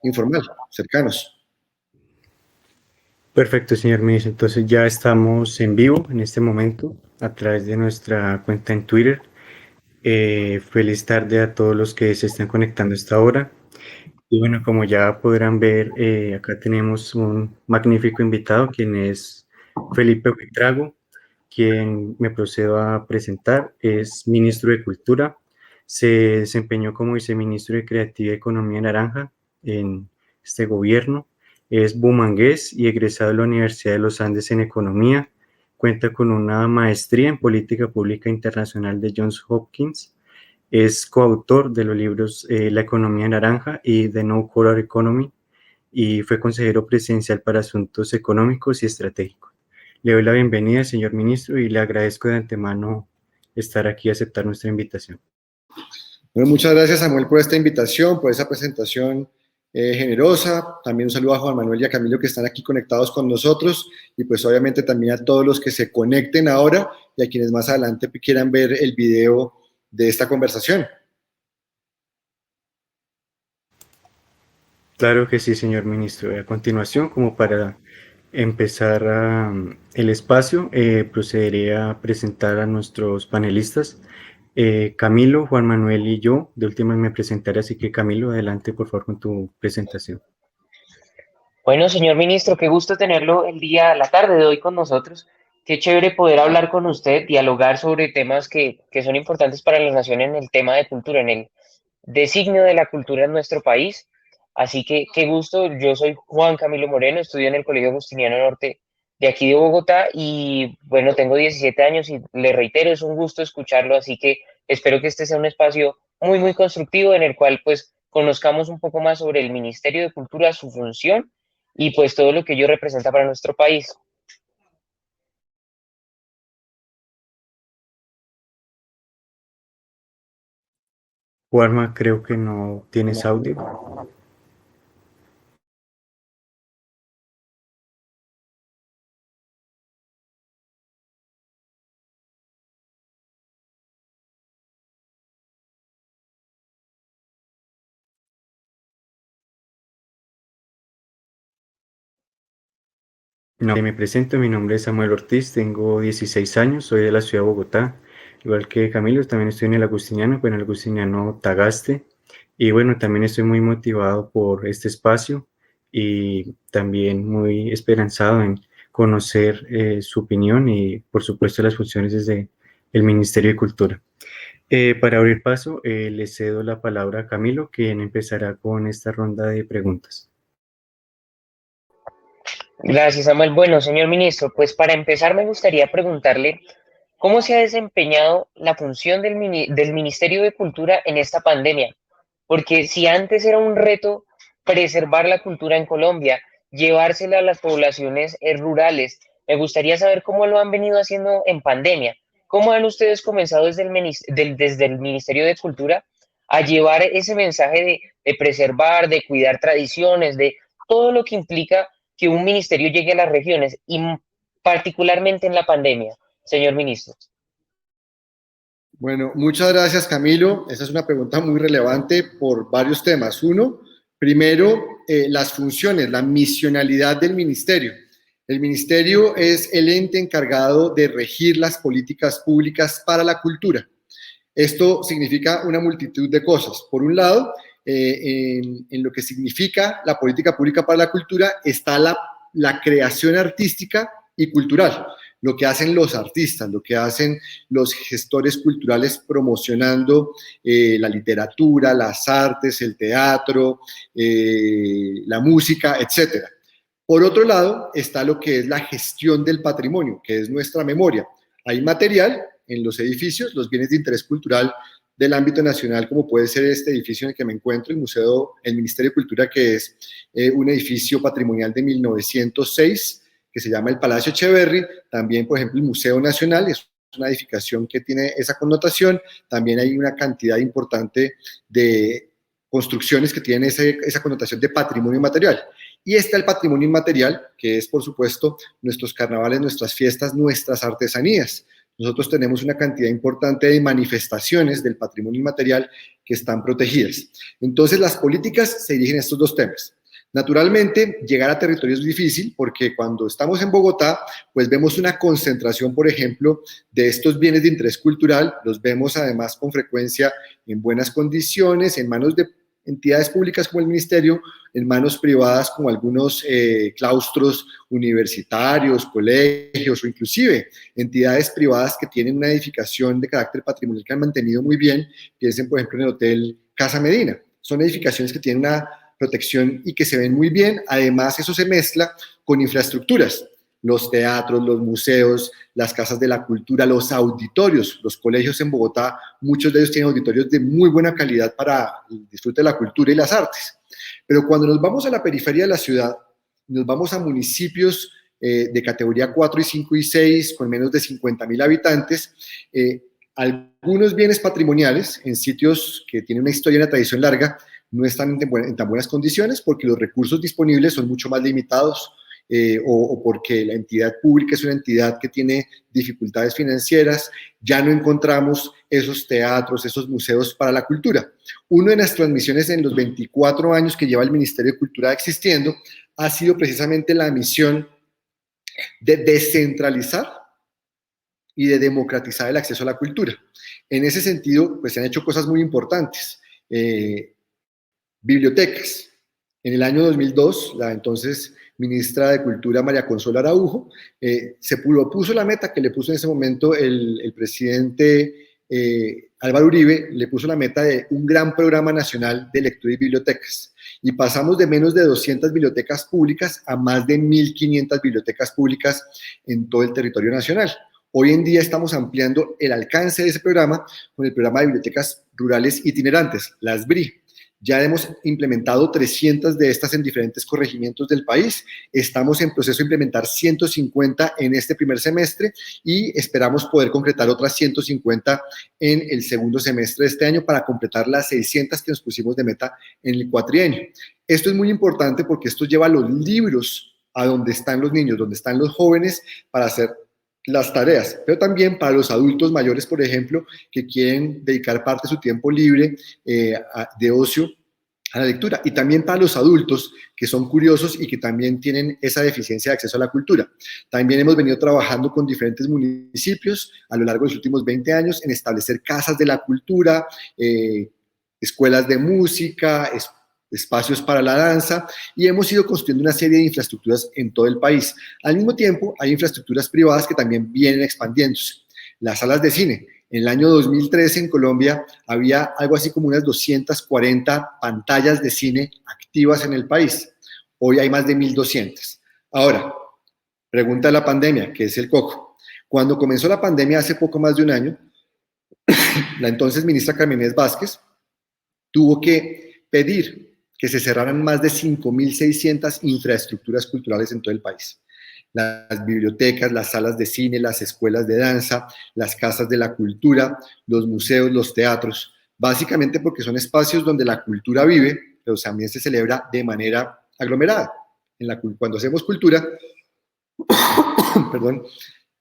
informal, cercanos. Perfecto, señor ministro. Entonces ya estamos en vivo en este momento a través de nuestra cuenta en Twitter. Feliz tarde a todos los que se están conectando a esta hora. Y bueno, como ya podrán ver, acá tenemos un magnífico invitado, quien es Felipe Buitrago, quien me procedo a presentar. Es ministro de Cultura. Se desempeñó como viceministro de Creatividad y Economía Naranja en este gobierno. Es bumangués y egresado de la Universidad de los Andes en Economía. Cuenta con una maestría en Política Pública Internacional de Johns Hopkins. Es coautor de los libros La Economía Naranja y The No Color Economy, y fue consejero presidencial para asuntos económicos y estratégicos. Le doy la bienvenida, señor ministro, y le agradezco de antemano estar aquí y aceptar nuestra invitación. Bueno, muchas gracias, Samuel, por esta invitación, por esa presentación generosa. También un saludo a Juan Manuel y a Camilo, que están aquí conectados con nosotros, y pues obviamente también a todos los que se conecten ahora y a quienes más adelante quieran ver el video de esta conversación. Claro que sí, señor ministro. A continuación, como para empezar el espacio, procederé a presentar a nuestros panelistas. Camilo, Juan Manuel y yo, de última me presentaré, así que Camilo, adelante por favor con tu presentación. Bueno, señor ministro, qué gusto tenerlo la tarde de hoy con nosotros. Qué chévere poder hablar con usted, dialogar sobre temas que son importantes para la nación en el tema de cultura, en el designio de la cultura en nuestro país. Así que qué gusto. Yo soy Juan Camilo Moreno, estudio en el Colegio Agustiniano Norte de aquí de Bogotá y bueno, tengo 17 años y le reitero, es un gusto escucharlo, así que espero que este sea un espacio muy, muy constructivo en el cual pues conozcamos un poco más sobre el Ministerio de Cultura, su función y pues todo lo que ello representa para nuestro país. Juanma, creo que no tienes audio. No, me presento, mi nombre es Samuel Ortiz, tengo 16 años, soy de la ciudad de Bogotá, igual que Camilo, también estoy en el Agustiniano, pero en el Agustiniano Tagaste, y bueno, también estoy muy motivado por este espacio y también muy esperanzado en conocer su opinión y por supuesto las funciones desde el Ministerio de Cultura. Para abrir paso, le cedo la palabra a Camilo, quien empezará con esta ronda de preguntas. Gracias, Samuel. Bueno, señor ministro, pues para empezar me gustaría preguntarle cómo se ha desempeñado la función del Ministerio de Cultura en esta pandemia. Porque si antes era un reto preservar la cultura en Colombia, llevársela a las poblaciones rurales, me gustaría saber cómo lo han venido haciendo en pandemia. ¿Cómo han ustedes comenzado desde el Ministerio de Cultura a llevar ese mensaje de preservar, de cuidar tradiciones, de todo lo que implica que un ministerio llegue a las regiones y particularmente en la pandemia, señor ministro? Bueno, muchas gracias, Camilo. Esa es una pregunta muy relevante por varios temas. Uno, primero, las funciones, la misionalidad del ministerio. El ministerio es el ente encargado de regir las políticas públicas para la cultura. Esto significa una multitud de cosas. Por un lado, en lo que significa la política pública para la cultura está la creación artística y cultural, lo que hacen los artistas, lo que hacen los gestores culturales promocionando la literatura, las artes, el teatro, la música, etcétera. Por otro lado, está lo que es la gestión del patrimonio, que es nuestra memoria. Hay material en los edificios, los bienes de interés cultural del ámbito nacional, como puede ser este edificio en el que me encuentro, el Ministerio de Cultura, que es un edificio patrimonial de 1906, que se llama el Palacio Echeverry. También, por ejemplo, el Museo Nacional, es una edificación que tiene esa connotación. También hay una cantidad importante de construcciones que tienen esa connotación de patrimonio material. Y está el patrimonio inmaterial, que es, por supuesto, nuestros carnavales, nuestras fiestas, nuestras artesanías. nosotros tenemos una cantidad importante de manifestaciones del patrimonio inmaterial que están protegidas. Entonces, las políticas se dirigen a estos dos temas. Naturalmente, llegar a territorios es difícil porque cuando estamos en Bogotá, pues vemos una concentración, por ejemplo, de estos bienes de interés cultural, los vemos además con frecuencia en buenas condiciones, en manos de entidades públicas como el ministerio, en manos privadas como algunos claustros universitarios, colegios o inclusive entidades privadas que tienen una edificación de carácter patrimonial que han mantenido muy bien. Piensen, por ejemplo, en el Hotel Casa Medina. Son edificaciones que tienen una protección y que se ven muy bien. Además, eso se mezcla con infraestructuras, los teatros, los museos, las casas de la cultura, los auditorios, los colegios en Bogotá, muchos de ellos tienen auditorios de muy buena calidad para el disfrute de la cultura y las artes. Pero cuando nos vamos a la periferia de la ciudad, nos vamos a municipios de categoría 4 y 5 y 6, con menos de 50.000 habitantes, algunos bienes patrimoniales en sitios que tienen una historia y una tradición larga no están en tan buenas condiciones porque los recursos disponibles son mucho más limitados, o porque la entidad pública es una entidad que tiene dificultades financieras. Ya no encontramos esos teatros, esos museos para la cultura. Una de nuestras misiones en los 24 años que lleva el Ministerio de Cultura existiendo ha sido precisamente la misión de descentralizar y de democratizar el acceso a la cultura. En ese sentido, pues se han hecho cosas muy importantes. Bibliotecas. En el año 2002, la entonces ministra de Cultura, María Consuelo Araujo, se puso la meta que le puso en ese momento el presidente Álvaro Uribe, le puso la meta de un gran programa nacional de lectura y bibliotecas. Y pasamos de menos de 200 bibliotecas públicas a más de 1.500 bibliotecas públicas en todo el territorio nacional. Hoy en día estamos ampliando el alcance de ese programa con el programa de bibliotecas rurales itinerantes, las BRI. Ya hemos implementado 300 de estas en diferentes corregimientos del país. Estamos en proceso de implementar 150 en este primer semestre y esperamos poder concretar otras 150 en el segundo semestre de este año para completar las 600 que nos pusimos de meta en el cuatrienio. Esto es muy importante porque esto lleva los libros a donde están los niños, donde están los jóvenes para hacer las tareas, pero también para los adultos mayores, por ejemplo, que quieren dedicar parte de su tiempo libre de ocio a la lectura, y también para los adultos que son curiosos y que también tienen esa deficiencia de acceso a la cultura. También hemos venido trabajando con diferentes municipios a lo largo de los últimos 20 años en establecer casas de la cultura, escuelas de música, espacios para la danza, y hemos ido construyendo una serie de infraestructuras en todo el país. Al mismo tiempo, hay infraestructuras privadas que también vienen expandiéndose. Las salas de cine. En el año 2013 en Colombia había algo así como unas 240 pantallas de cine activas en el país. Hoy hay más de 1.200. Ahora, pregunta de la pandemia, ¿qué es el coco? Cuando comenzó la pandemia hace poco más de un año, la entonces ministra Carmen Inés Vázquez tuvo que pedir que se cerraran más de 5.600 infraestructuras culturales en todo el país. Las bibliotecas, las salas de cine, las escuelas de danza, las casas de la cultura, los museos, los teatros, básicamente porque son espacios donde la cultura vive, pero también se celebra de manera aglomerada. Cuando hacemos cultura, perdón,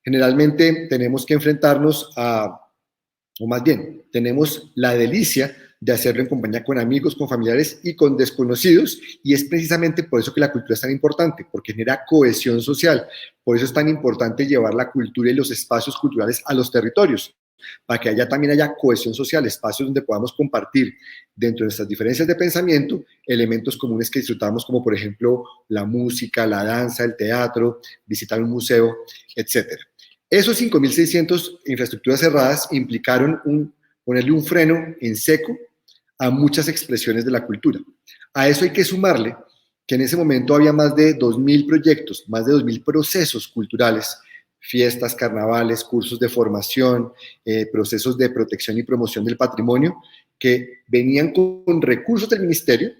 generalmente tenemos que enfrentarnos o más bien, tenemos la delicia de hacerlo en compañía con amigos, con familiares y con desconocidos, y es precisamente por eso que la cultura es tan importante, porque genera cohesión social. Por eso es tan importante llevar la cultura y los espacios culturales a los territorios, para que allá también haya cohesión social, espacios donde podamos compartir dentro de nuestras diferencias de pensamiento elementos comunes que disfrutamos, como por ejemplo la música, la danza, el teatro, visitar un museo, etc. Esos 5.600 infraestructuras cerradas implicaron ponerle un freno en seco a muchas expresiones de la cultura. A eso hay que sumarle que en ese momento había más de 2.000 proyectos, más de 2.000 procesos culturales, fiestas, carnavales, cursos de formación, procesos de protección y promoción del patrimonio, que venían con recursos del ministerio,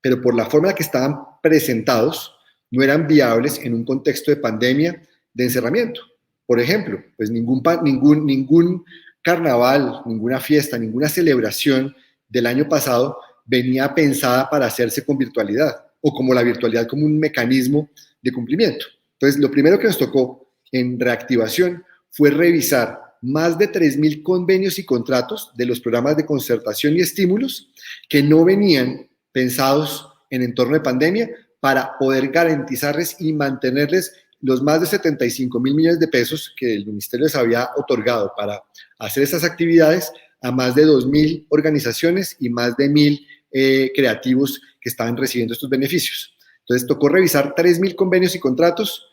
pero por la forma en la que estaban presentados, no eran viables en un contexto de pandemia, de encerramiento. Por ejemplo, pues ningún carnaval, ninguna fiesta, ninguna celebración del año pasado venía pensada para hacerse con virtualidad, o como la virtualidad como un mecanismo de cumplimiento. Entonces, lo primero que nos tocó en reactivación fue revisar más de 3.000 convenios y contratos de los programas de concertación y estímulos que no venían pensados en entorno de pandemia para poder garantizarles y mantenerles los más de 75 mil millones de pesos que el ministerio les había otorgado para hacer estas actividades a más de 2.000 organizaciones y más de 1.000 creativos que estaban recibiendo estos beneficios. Entonces tocó revisar 3.000 convenios y contratos,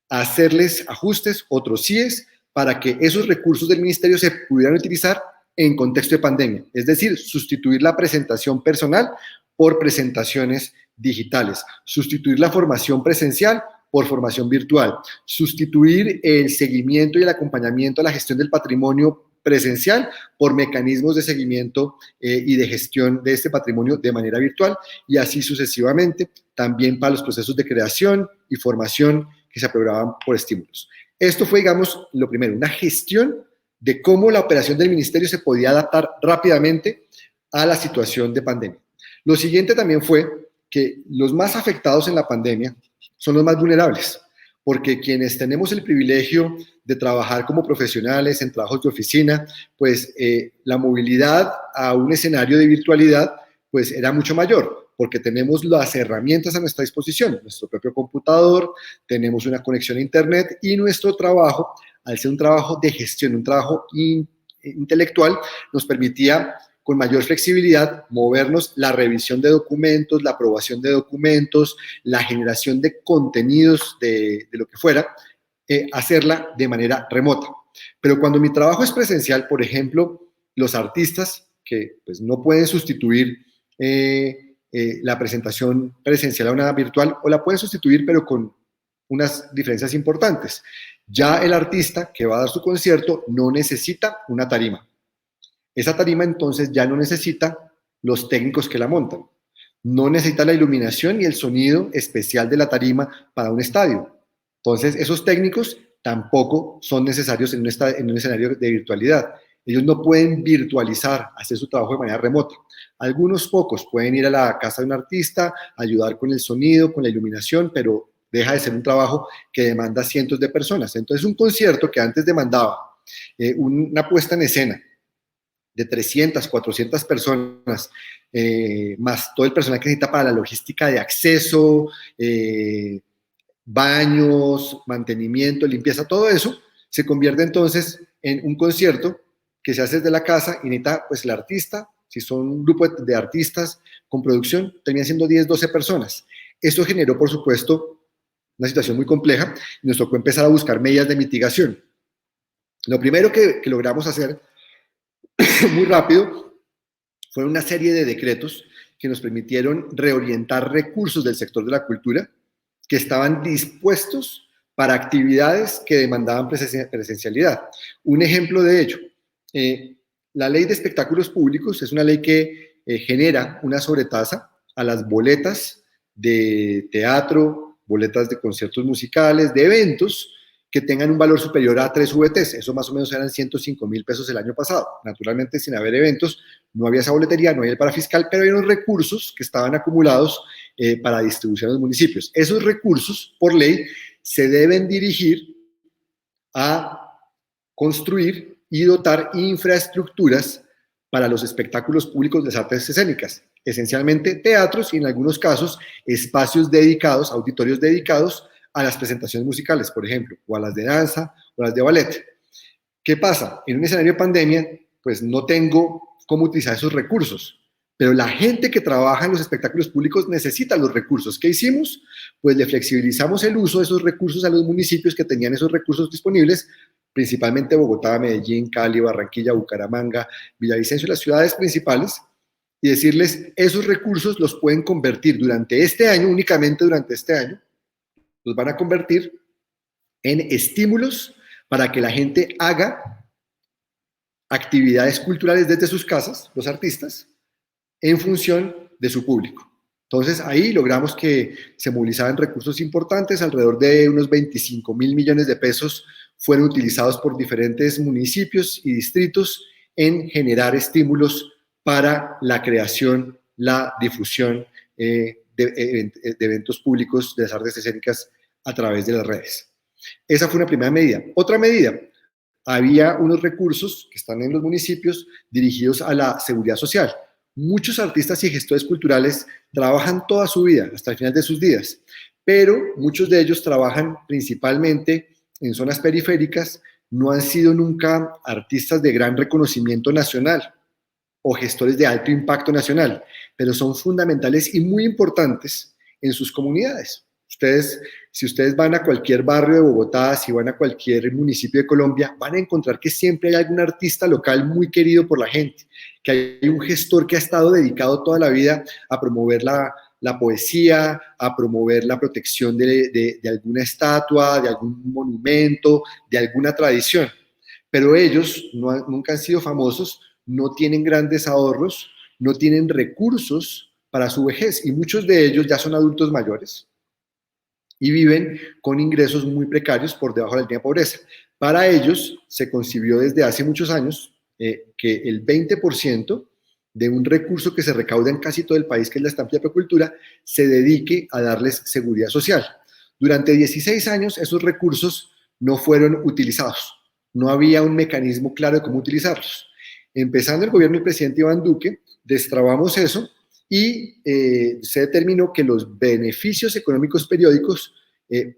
hacerles ajustes, otros CIEs, para que esos recursos del ministerio se pudieran utilizar en contexto de pandemia. Es decir, sustituir la presentación personal por presentaciones digitales, sustituir la formación presencial por formación virtual, sustituir el seguimiento y el acompañamiento a la gestión del patrimonio presencial por mecanismos de seguimiento y de gestión de este patrimonio de manera virtual, y así sucesivamente, también para los procesos de creación y formación que se aprobaban por estímulos. Esto fue, digamos, lo primero, una gestión de cómo la operación del ministerio se podía adaptar rápidamente a la situación de pandemia. Lo siguiente también fue que los más afectados en la pandemia son los más vulnerables, porque quienes tenemos el privilegio de trabajar como profesionales en trabajos de oficina, pues la movilidad a un escenario de virtualidad pues era mucho mayor, porque tenemos las herramientas a nuestra disposición, nuestro propio computador, tenemos una conexión a internet, y nuestro trabajo, al ser un trabajo de gestión, un trabajo intelectual, nos permitía con mayor flexibilidad movernos, la revisión de documentos, la aprobación de documentos, la generación de contenidos de lo que fuera, hacerla de manera remota. Pero cuando mi trabajo es presencial, por ejemplo, los artistas que pues, no pueden sustituir la presentación presencial a una virtual, o la pueden sustituir pero con unas diferencias importantes. Ya el artista que va a dar su concierto no necesita una tarima. Esa tarima entonces ya no necesita los técnicos que la montan. No necesita la iluminación y el sonido especial de la tarima para un estadio. Entonces esos técnicos tampoco son necesarios en un escenario de virtualidad. Ellos no pueden virtualizar, hacer su trabajo de manera remota. Algunos pocos pueden ir a la casa de un artista, ayudar con el sonido, con la iluminación, pero deja de ser un trabajo que demanda cientos de personas. Entonces un concierto que antes demandaba una puesta en escena de 300, 400 personas, más todo el personal que necesita para la logística de acceso, baños, mantenimiento, limpieza, todo eso, se convierte entonces en un concierto que se hace desde la casa y necesita, pues, el artista, si son un grupo de artistas con producción, terminan siendo 10, 12 personas. Esto generó, por supuesto, una situación muy compleja y nos tocó empezar a buscar medidas de mitigación. Lo primero que logramos hacer muy rápido fue una serie de decretos que nos permitieron reorientar recursos del sector de la cultura que estaban dispuestos para actividades que demandaban presencialidad. Un ejemplo de ello, la ley de espectáculos públicos es una ley que genera una sobretasa a las boletas de teatro, boletas de conciertos musicales, de eventos que tengan un valor superior a 3 VTs. Eso más o menos eran 105.000 pesos el año pasado. Naturalmente, sin haber eventos, no había esa boletería, no había el parafiscal, pero hay unos recursos que estaban acumulados para distribución a los municipios. Esos recursos, por ley, se deben dirigir a construir y dotar infraestructuras para los espectáculos públicos de las artes escénicas, esencialmente teatros y en algunos casos espacios dedicados, auditorios dedicados a las presentaciones musicales, por ejemplo, o a las de danza o a las de ballet. ¿Qué pasa? En un escenario de pandemia, pues no tengo cómo utilizar esos recursos, pero la gente que trabaja en los espectáculos públicos necesita los recursos. ¿Qué hicimos? Pues le flexibilizamos el uso de esos recursos a los municipios que tenían esos recursos disponibles, principalmente Bogotá, Medellín, Cali, Barranquilla, Bucaramanga, Villavicencio, las ciudades principales, y decirles, esos recursos los pueden convertir durante este año, únicamente durante este año, los van a convertir en estímulos para que la gente haga actividades culturales desde sus casas, los artistas, en función de su público. Entonces ahí logramos que se movilizaban recursos importantes, alrededor de unos 25.000 millones de pesos fueron utilizados por diferentes municipios y distritos en generar estímulos para la creación, la difusión de eventos públicos de las artes escénicas a través de las redes. Esa fue una primera medida. Otra medida, había unos recursos que están en los municipios dirigidos a la seguridad social. Muchos artistas y gestores culturales trabajan toda su vida, hasta el final de sus días, pero muchos de ellos trabajan principalmente en zonas periféricas, no han sido nunca artistas de gran reconocimiento nacional o gestores de alto impacto nacional, pero son fundamentales y muy importantes en sus comunidades. Si ustedes van a cualquier barrio de Bogotá, si van a cualquier municipio de Colombia, van a encontrar que siempre hay algún artista local muy querido por la gente, que hay un gestor que ha estado dedicado toda la vida a promover la poesía, a promover la protección de alguna estatua, de algún monumento, de alguna tradición. Pero ellos nunca han sido famosos, no tienen grandes ahorros, no tienen recursos para su vejez y muchos de ellos ya son adultos mayores y viven con ingresos muy precarios por debajo de la línea de pobreza. Para ellos se concibió desde hace muchos años que el 20% de un recurso que se recauda en casi todo el país, que es la estampilla de apicultura, se dedique a darles seguridad social. Durante 16 años esos recursos no fueron utilizados, no había un mecanismo claro de cómo utilizarlos. Empezando el gobierno del presidente Iván Duque, destrabamos eso y se determinó que los beneficios económicos periódicos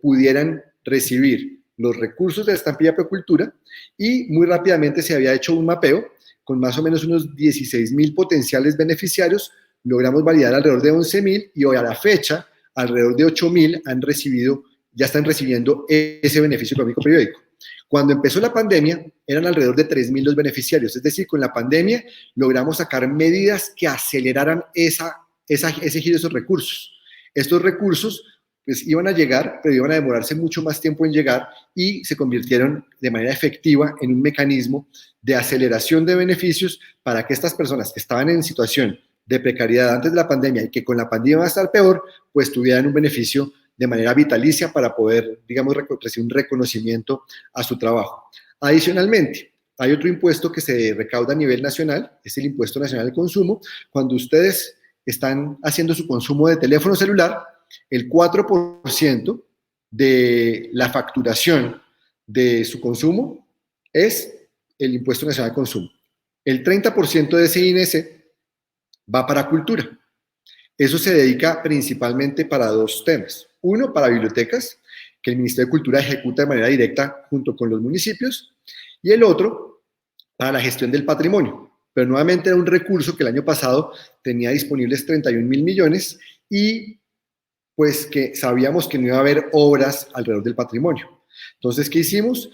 pudieran recibir los recursos de la estampilla de apicultura y muy rápidamente se había hecho un mapeo con más o menos unos 16.000 potenciales beneficiarios, logramos validar alrededor de 11.000 y hoy a la fecha alrededor de 8.000 ya están recibiendo ese beneficio económico periódico. Cuando empezó la pandemia, eran alrededor de 3.000 los beneficiarios, es decir, con la pandemia logramos sacar medidas que aceleraran ese giro de esos recursos. Estos recursos pues iban a llegar, pero iban a demorarse mucho más tiempo en llegar y se convirtieron de manera efectiva en un mecanismo de aceleración de beneficios para que estas personas que estaban en situación de precariedad antes de la pandemia y que con la pandemia va a estar peor, pues tuvieran un beneficio de manera vitalicia para poder, digamos, recibir un reconocimiento a su trabajo. Adicionalmente, hay otro impuesto que se recauda a nivel nacional, es el Impuesto Nacional al Consumo. Cuando ustedes están haciendo su consumo de teléfono celular, el 4% de la facturación de su consumo es el Impuesto Nacional al Consumo. El 30% de ese INC va para cultura. Eso se dedica principalmente para dos temas. Uno, para bibliotecas, que el Ministerio de Cultura ejecuta de manera directa junto con los municipios, y el otro, para la gestión del patrimonio. Pero nuevamente era un recurso que el año pasado tenía disponibles 31.000 millones y pues que sabíamos que no iba a haber obras alrededor del patrimonio. Entonces, ¿qué hicimos?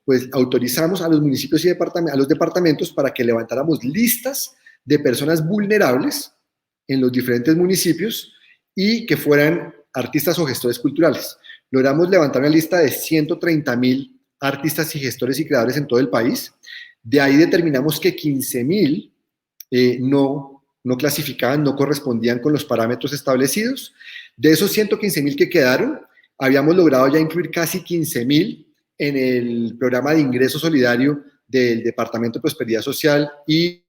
Pues autorizamos a los municipios y a los departamentos para que levantáramos listas de personas vulnerables en los diferentes municipios y que fueran artistas o gestores culturales. Logramos levantar una lista de 130.000 artistas y gestores y creadores en todo el país. De ahí determinamos que 15.000 no clasificaban, no correspondían con los parámetros establecidos. De esos 115.000 que quedaron, habíamos logrado ya incluir casi 15.000 en el programa de ingreso solidario del Departamento de Prosperidad Social y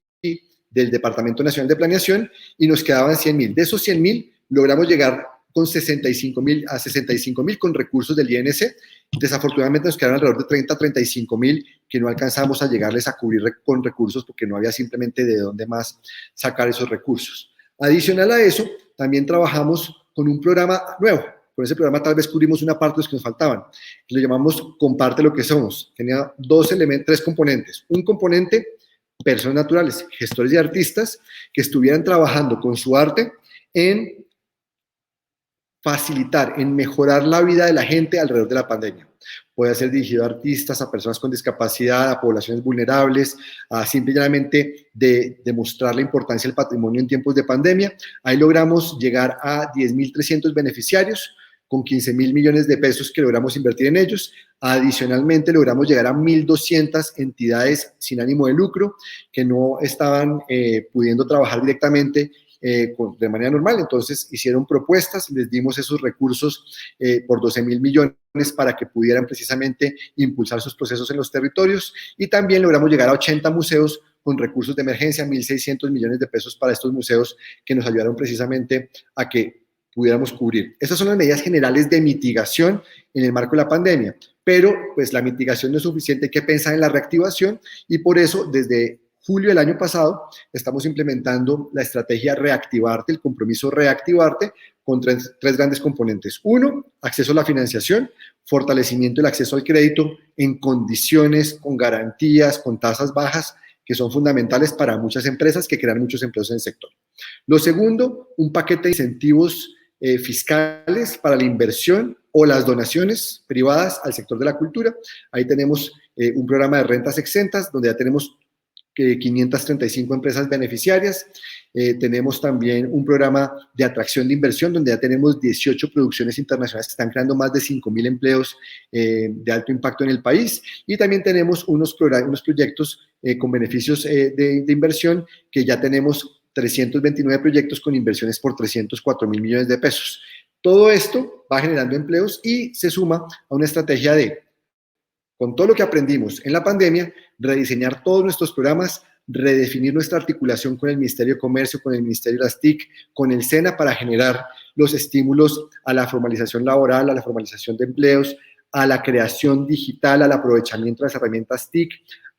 del Departamento Nacional de Planeación, y nos quedaban 100.000. De esos 100.000 logramos llegar con 65.000 con recursos del INC. Desafortunadamente nos quedaron alrededor de 30-35.000 que no alcanzamos a llegarles a cubrir con recursos porque no había simplemente de dónde más sacar esos recursos. Adicional a eso, también trabajamos con un programa nuevo. Con ese programa tal vez cubrimos una parte de los que nos faltaban. Lo llamamos Comparte lo que somos. Tenía tres componentes. Un componente, personas naturales, gestores y artistas que estuvieran trabajando con su arte en facilitar, en mejorar la vida de la gente alrededor de la pandemia. Puede ser dirigido a artistas, a personas con discapacidad, a poblaciones vulnerables, a simplemente de demostrar la importancia del patrimonio en tiempos de pandemia. Ahí logramos llegar a 10.300 beneficiarios con 15.000 millones de pesos que logramos invertir en ellos. Adicionalmente, logramos llegar a 1.200 entidades sin ánimo de lucro que no estaban pudiendo trabajar directamente de manera normal. Entonces hicieron propuestas, les dimos esos recursos por 12.000 millones para que pudieran precisamente impulsar sus procesos en los territorios, y también logramos llegar a 80 museos con recursos de emergencia, 1.600 millones de pesos para estos museos que nos ayudaron precisamente a que pudiéramos cubrir. Esas son las medidas generales de mitigación en el marco de la pandemia, pero pues la mitigación no es suficiente, hay que pensar en la reactivación y por eso desde julio del año pasado estamos implementando la estrategia Reactivarte, el compromiso Reactivarte, con tres grandes componentes. Uno, acceso a la financiación, fortalecimiento del acceso al crédito en condiciones, con garantías, con tasas bajas, que son fundamentales para muchas empresas que crean muchos empleos en el sector. Lo segundo, un paquete de incentivos fiscales para la inversión o las donaciones privadas al sector de la cultura. Ahí tenemos un programa de rentas exentas, donde ya tenemos 535 empresas beneficiarias. Tenemos también un programa de atracción de inversión, donde ya tenemos 18 producciones internacionales que están creando más de 5.000 empleos de alto impacto en el país. Y también tenemos unos proyectos con beneficios de inversión, que ya tenemos 329 proyectos con inversiones por 304.000 millones de pesos. Todo esto va generando empleos y se suma a una estrategia de, con todo lo que aprendimos en la pandemia, rediseñar todos nuestros programas, redefinir nuestra articulación con el Ministerio de Comercio, con el Ministerio de las TIC, con el SENA, para generar los estímulos a la formalización laboral, a la formalización de empleos, a la creación digital, al aprovechamiento de las herramientas TIC,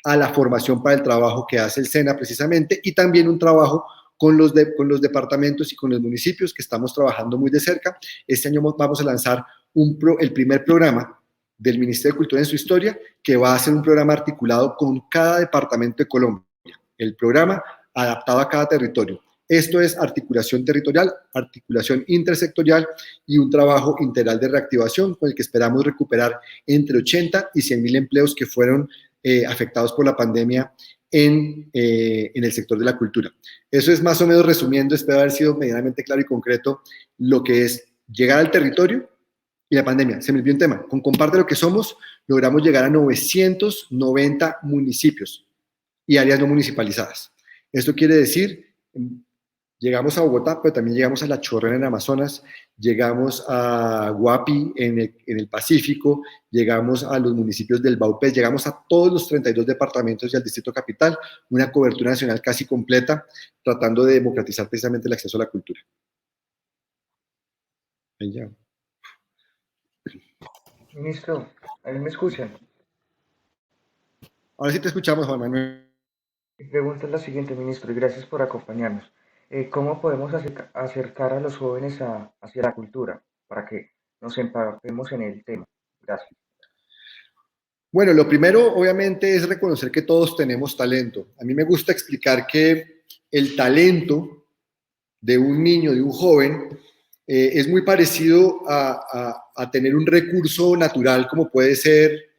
a la formación para el trabajo que hace el SENA precisamente, y también un trabajo con los departamentos y con los municipios, que estamos trabajando muy de cerca. Este año vamos a lanzar el primer programa del Ministerio de Cultura en su historia, que va a ser un programa articulado con cada departamento de Colombia, el programa adaptado a cada territorio. Esto es articulación territorial, articulación intersectorial y un trabajo integral de reactivación con el que esperamos recuperar entre 80 y 100.000 empleos que fueron afectados por la pandemia en el sector de la cultura. Eso es más o menos, resumiendo, espero haber sido medianamente claro y concreto lo que es llegar al territorio y la pandemia. Se me olvidó un tema. Con Comparte lo que somos, logramos llegar a 990 municipios y áreas no municipalizadas. Esto quiere decir, llegamos a Bogotá, pero también llegamos a La Chorrera en Amazonas, llegamos a Guapi en el Pacífico, llegamos a los municipios del Baupés, llegamos a todos los 32 departamentos y al Distrito Capital, una cobertura nacional casi completa, tratando de democratizar precisamente el acceso a la cultura. Ahí ya. Ministro, ¿ahí me escuchan? Ahora sí te escuchamos, Juan Manuel. Mi pregunta es la siguiente, ministro, y gracias por acompañarnos. ¿Cómo podemos acercar a los jóvenes hacia la cultura para que nos empapemos en el tema? Gracias. Bueno, lo primero, obviamente, es reconocer que todos tenemos talento. A mí me gusta explicar que el talento de un niño, de un joven, es muy parecido a tener un recurso natural como puede ser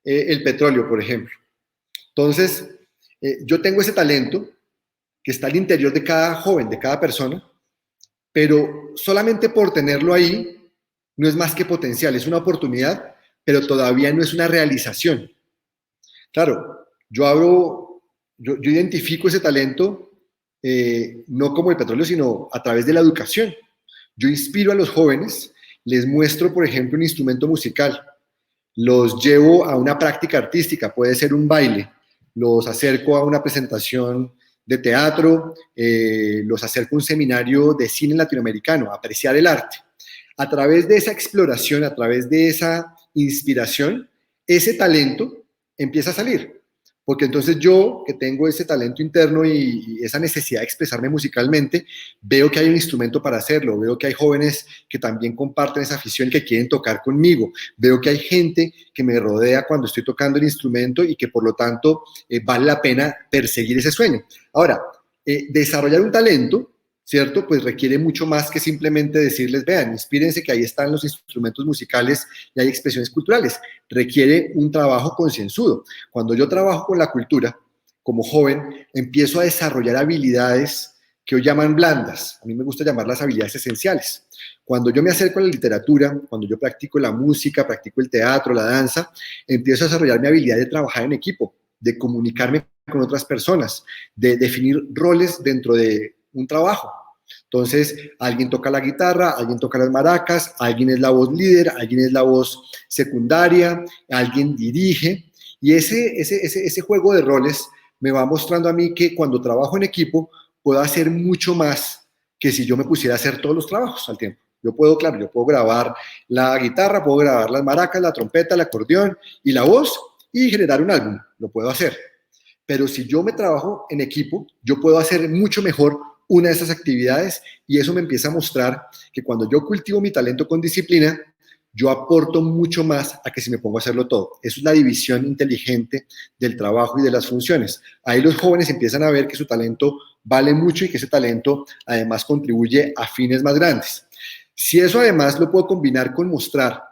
el petróleo, por ejemplo. Entonces, yo tengo ese talento que está al interior de cada joven, de cada persona, pero solamente por tenerlo ahí no es más que potencial, es una oportunidad, pero todavía no es una realización. Claro, yo identifico ese talento no como el petróleo, sino a través de la educación. Yo inspiro a los jóvenes, les muestro, por ejemplo, un instrumento musical, los llevo a una práctica artística, puede ser un baile, los acerco a una presentación de teatro, los acerco a un seminario de cine latinoamericano, a apreciar el arte. A través de esa exploración, a través de esa inspiración, ese talento empieza a salir. Porque entonces yo, que tengo ese talento interno y esa necesidad de expresarme musicalmente, veo que hay un instrumento para hacerlo, veo que hay jóvenes que también comparten esa afición y que quieren tocar conmigo, veo que hay gente que me rodea cuando estoy tocando el instrumento y que por lo tanto vale la pena perseguir ese sueño. Ahora, desarrollar un talento, ¿cierto? Pues requiere mucho más que simplemente decirles, vean, inspírense que ahí están los instrumentos musicales y hay expresiones culturales. Requiere un trabajo concienzudo. Cuando yo trabajo con la cultura, como joven, empiezo a desarrollar habilidades que hoy llaman blandas. A mí me gusta llamarlas habilidades esenciales. Cuando yo me acerco a la literatura, cuando yo practico la música, practico el teatro, la danza, empiezo a desarrollar mi habilidad de trabajar en equipo, de comunicarme con otras personas, de definir roles dentro de un trabajo. Entonces, alguien toca la guitarra, alguien toca las maracas, alguien es la voz líder, alguien es la voz secundaria, alguien dirige, y ese juego de roles me va mostrando a mí que cuando trabajo en equipo puedo hacer mucho más que si yo me pusiera a hacer todos los trabajos al tiempo. Yo puedo, claro, yo puedo grabar la guitarra, puedo grabar las maracas, la trompeta, el acordeón y la voz y generar un álbum, lo puedo hacer. Pero si yo me trabajo en equipo, yo puedo hacer mucho mejor una de esas actividades y eso me empieza a mostrar que cuando yo cultivo mi talento con disciplina, yo aporto mucho más a que si me pongo a hacerlo todo. Eso es la división inteligente del trabajo y de las funciones. Ahí los jóvenes empiezan a ver que su talento vale mucho y que ese talento además contribuye a fines más grandes. Si eso además lo puedo combinar con mostrar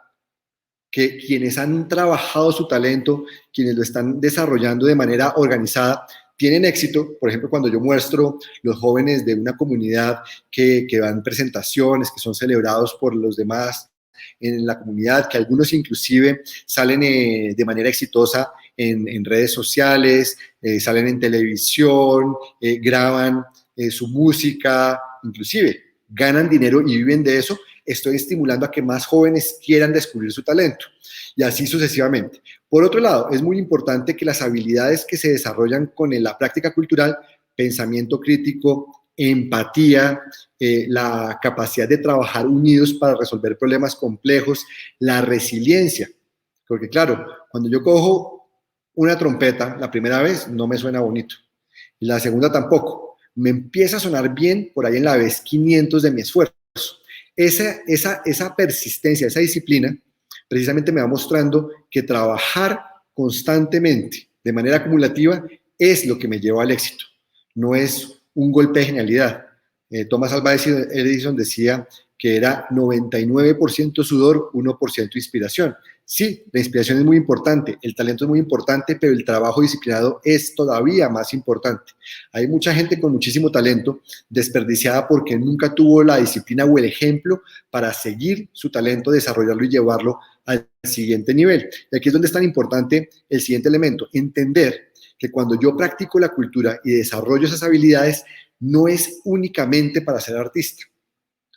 que quienes han trabajado su talento, quienes lo están desarrollando de manera organizada, tienen éxito. Por ejemplo, cuando yo muestro los jóvenes de una comunidad que dan presentaciones, que son celebrados por los demás en la comunidad, que algunos inclusive salen de manera exitosa en redes sociales, salen en televisión, graban su música, inclusive ganan dinero y viven de eso, estoy estimulando a que más jóvenes quieran descubrir su talento y así sucesivamente. Por otro lado, es muy importante que las habilidades que se desarrollan con la práctica cultural, pensamiento crítico, empatía, la capacidad de trabajar unidos para resolver problemas complejos, la resiliencia, porque claro, cuando yo cojo una trompeta la primera vez no me suena bonito y la segunda tampoco, me empieza a sonar bien por ahí en la vez 500 de mi esfuerzo. Esa persistencia, esa disciplina, precisamente me va mostrando que trabajar constantemente, de manera acumulativa, es lo que me lleva al éxito. No es un golpe de genialidad. Thomas Alva Edison decía que era 99% sudor, 1% inspiración. Sí, la inspiración es muy importante, el talento es muy importante, pero el trabajo disciplinado es todavía más importante. Hay mucha gente con muchísimo talento desperdiciada porque nunca tuvo la disciplina o el ejemplo para seguir su talento, desarrollarlo y llevarlo al siguiente nivel. Y aquí es donde es tan importante el siguiente elemento, entender que cuando yo practico la cultura y desarrollo esas habilidades, no es únicamente para ser artista.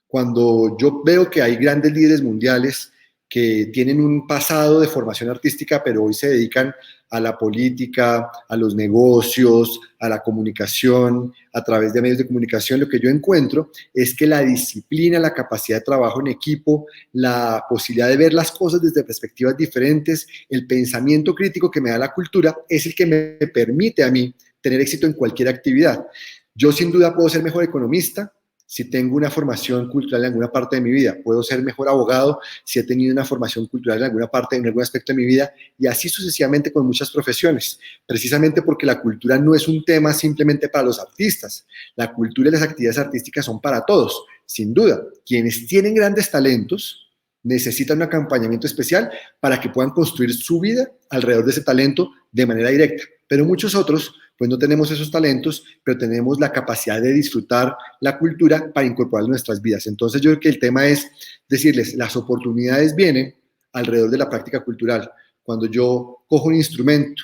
Cuando yo veo que hay grandes líderes mundiales que tienen un pasado de formación artística, pero hoy se dedican a la política, a los negocios, a la comunicación, a través de medios de comunicación, lo que yo encuentro es que la disciplina, la capacidad de trabajo en equipo, la posibilidad de ver las cosas desde perspectivas diferentes, el pensamiento crítico que me da la cultura, es el que me permite a mí tener éxito en cualquier actividad. Yo sin duda puedo ser mejor economista si tengo una formación cultural en alguna parte de mi vida, puedo ser mejor abogado si he tenido una formación cultural en alguna parte, en algún aspecto de mi vida, y así sucesivamente con muchas profesiones, precisamente porque la cultura no es un tema simplemente para los artistas, la cultura y las actividades artísticas son para todos, sin duda. Quienes tienen grandes talentos necesitan un acompañamiento especial para que puedan construir su vida alrededor de ese talento de manera directa, pero muchos otros pues no tenemos esos talentos, pero tenemos la capacidad de disfrutar la cultura para incorporarla en nuestras vidas. Entonces yo creo que el tema es decirles, las oportunidades vienen alrededor de la práctica cultural. Cuando yo cojo un instrumento,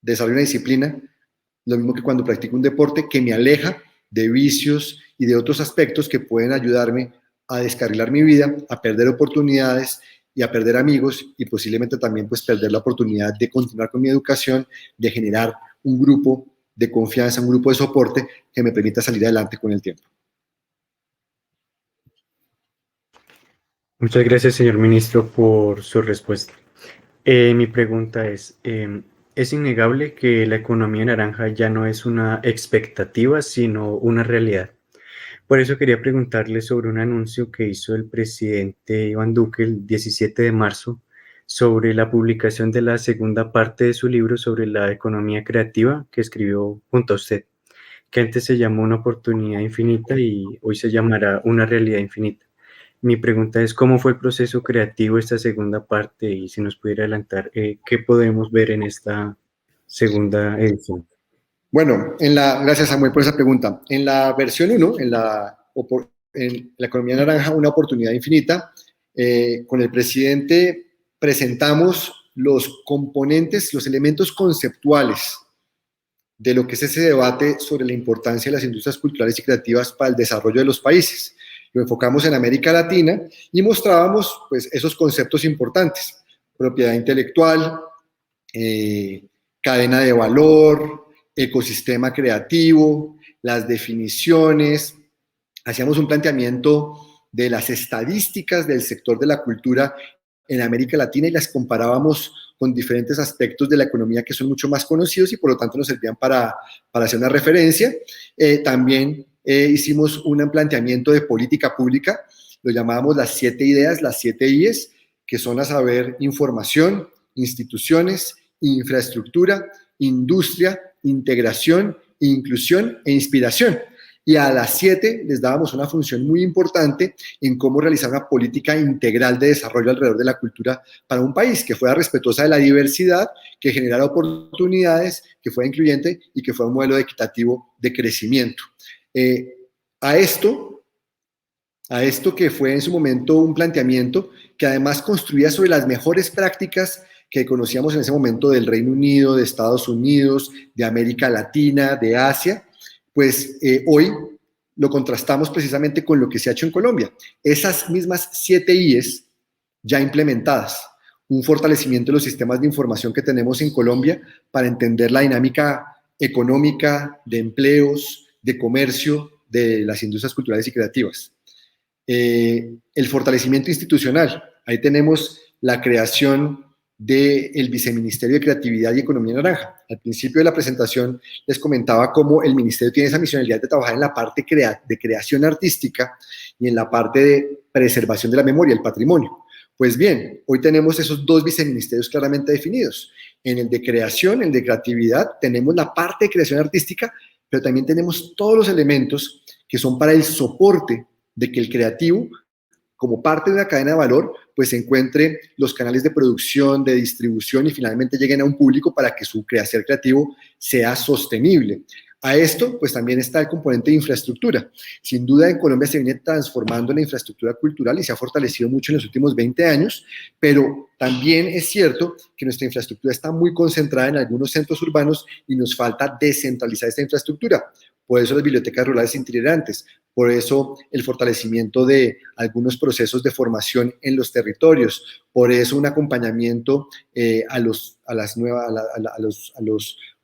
desarrollo una disciplina, lo mismo que cuando practico un deporte que me aleja de vicios y de otros aspectos que pueden ayudarme a descarrilar mi vida, a perder oportunidades y a perder amigos y posiblemente también pues perder la oportunidad de continuar con mi educación, de generar un grupo de confianza, un grupo de soporte que me permita salir adelante con el tiempo. Muchas gracias, señor ministro, por su respuesta. Mi pregunta es innegable que la economía naranja ya no es una expectativa, sino una realidad. Por eso quería preguntarle sobre un anuncio que hizo el presidente Iván Duque el 17 de marzo sobre la publicación de la segunda parte de su libro sobre la economía creativa que escribió junto a usted, que antes se llamó Una oportunidad infinita y hoy se llamará Una realidad infinita. Mi pregunta es, ¿cómo fue el proceso creativo de esta segunda parte? Y si nos pudiera adelantar, ¿qué podemos ver en esta segunda edición? Bueno, gracias Samuel por esa pregunta. En la versión 1, en la economía naranja, una oportunidad infinita, con el presidente presentamos los componentes, los elementos conceptuales de lo que es ese debate sobre la importancia de las industrias culturales y creativas para el desarrollo de los países. Lo enfocamos en América Latina y mostrábamos pues, esos conceptos importantes: propiedad intelectual, cadena de valor, ecosistema creativo, las definiciones. Hacíamos un planteamiento de las estadísticas del sector de la cultura en América Latina y las comparábamos con diferentes aspectos de la economía que son mucho más conocidos y por lo tanto nos servían para hacer una referencia. También hicimos un planteamiento de política pública, lo llamábamos las 7 ideas, las 7 I's, que son a saber información, instituciones, infraestructura, industria, integración, inclusión e inspiración. Y a las 7 les dábamos una función muy importante en cómo realizar una política integral de desarrollo alrededor de la cultura para un país, que fuera respetuosa de la diversidad, que generara oportunidades, que fuera incluyente y que fuera un modelo equitativo de crecimiento. A esto que fue en su momento un planteamiento que además construía sobre las mejores prácticas que conocíamos en ese momento del Reino Unido, de Estados Unidos, de América Latina, de Asia, pues hoy lo contrastamos precisamente con lo que se ha hecho en Colombia. Esas mismas 7 I's ya implementadas, un fortalecimiento de los sistemas de información que tenemos en Colombia para entender la dinámica económica, de empleos, de comercio, de las industrias culturales y creativas. El fortalecimiento institucional, ahí tenemos la creación del Viceministerio de Creatividad y Economía Naranja. Al principio de la presentación les comentaba cómo el ministerio tiene esa misionalidad de trabajar en la parte de creación artística y en la parte de preservación de la memoria, el patrimonio. Pues bien, hoy tenemos esos 2 viceministerios claramente definidos. En el de creación, el de creatividad, tenemos la parte de creación artística, pero también tenemos todos los elementos que son para el soporte de que el creativo, como parte de una cadena de valor, pues encuentre los canales de producción, de distribución y finalmente lleguen a un público para que su quehacer creativo sea sostenible. A esto, pues también está el componente de infraestructura. Sin duda, en Colombia se viene transformando la infraestructura cultural y se ha fortalecido mucho en los últimos 20 años, pero también es cierto que nuestra infraestructura está muy concentrada en algunos centros urbanos y nos falta descentralizar esta infraestructura. Por eso las bibliotecas rurales itinerantes, por eso el fortalecimiento de algunos procesos de formación en los territorios, por eso un acompañamiento a los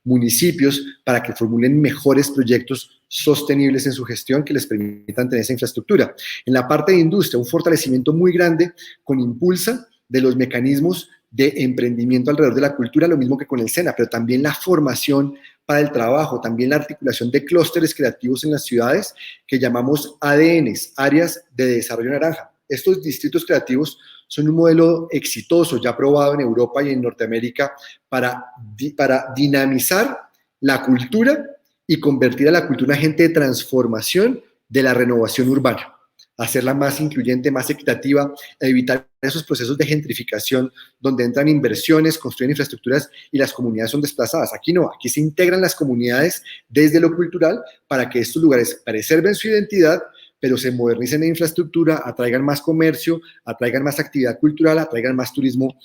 municipios para que formulen mejores proyectos sostenibles en su gestión que les permitan tener esa infraestructura. En la parte de industria, un fortalecimiento muy grande con Impulsa de los mecanismos de emprendimiento alrededor de la cultura, lo mismo que con el SENA, pero también la formación para el trabajo, también la articulación de clústeres creativos en las ciudades que llamamos ADNs, Áreas de Desarrollo Naranja. Estos distritos creativos son un modelo exitoso, ya probado en Europa y en Norteamérica, para dinamizar la cultura y convertir a la cultura en un agente de transformación de la renovación urbana, hacerla más incluyente, más equitativa, evitar esos procesos de gentrificación donde entran inversiones, construyen infraestructuras y las comunidades son desplazadas. Aquí no, aquí se integran las comunidades desde lo cultural para que estos lugares preserven su identidad, pero se modernicen en infraestructura, atraigan más comercio, atraigan más actividad cultural, atraigan más turismo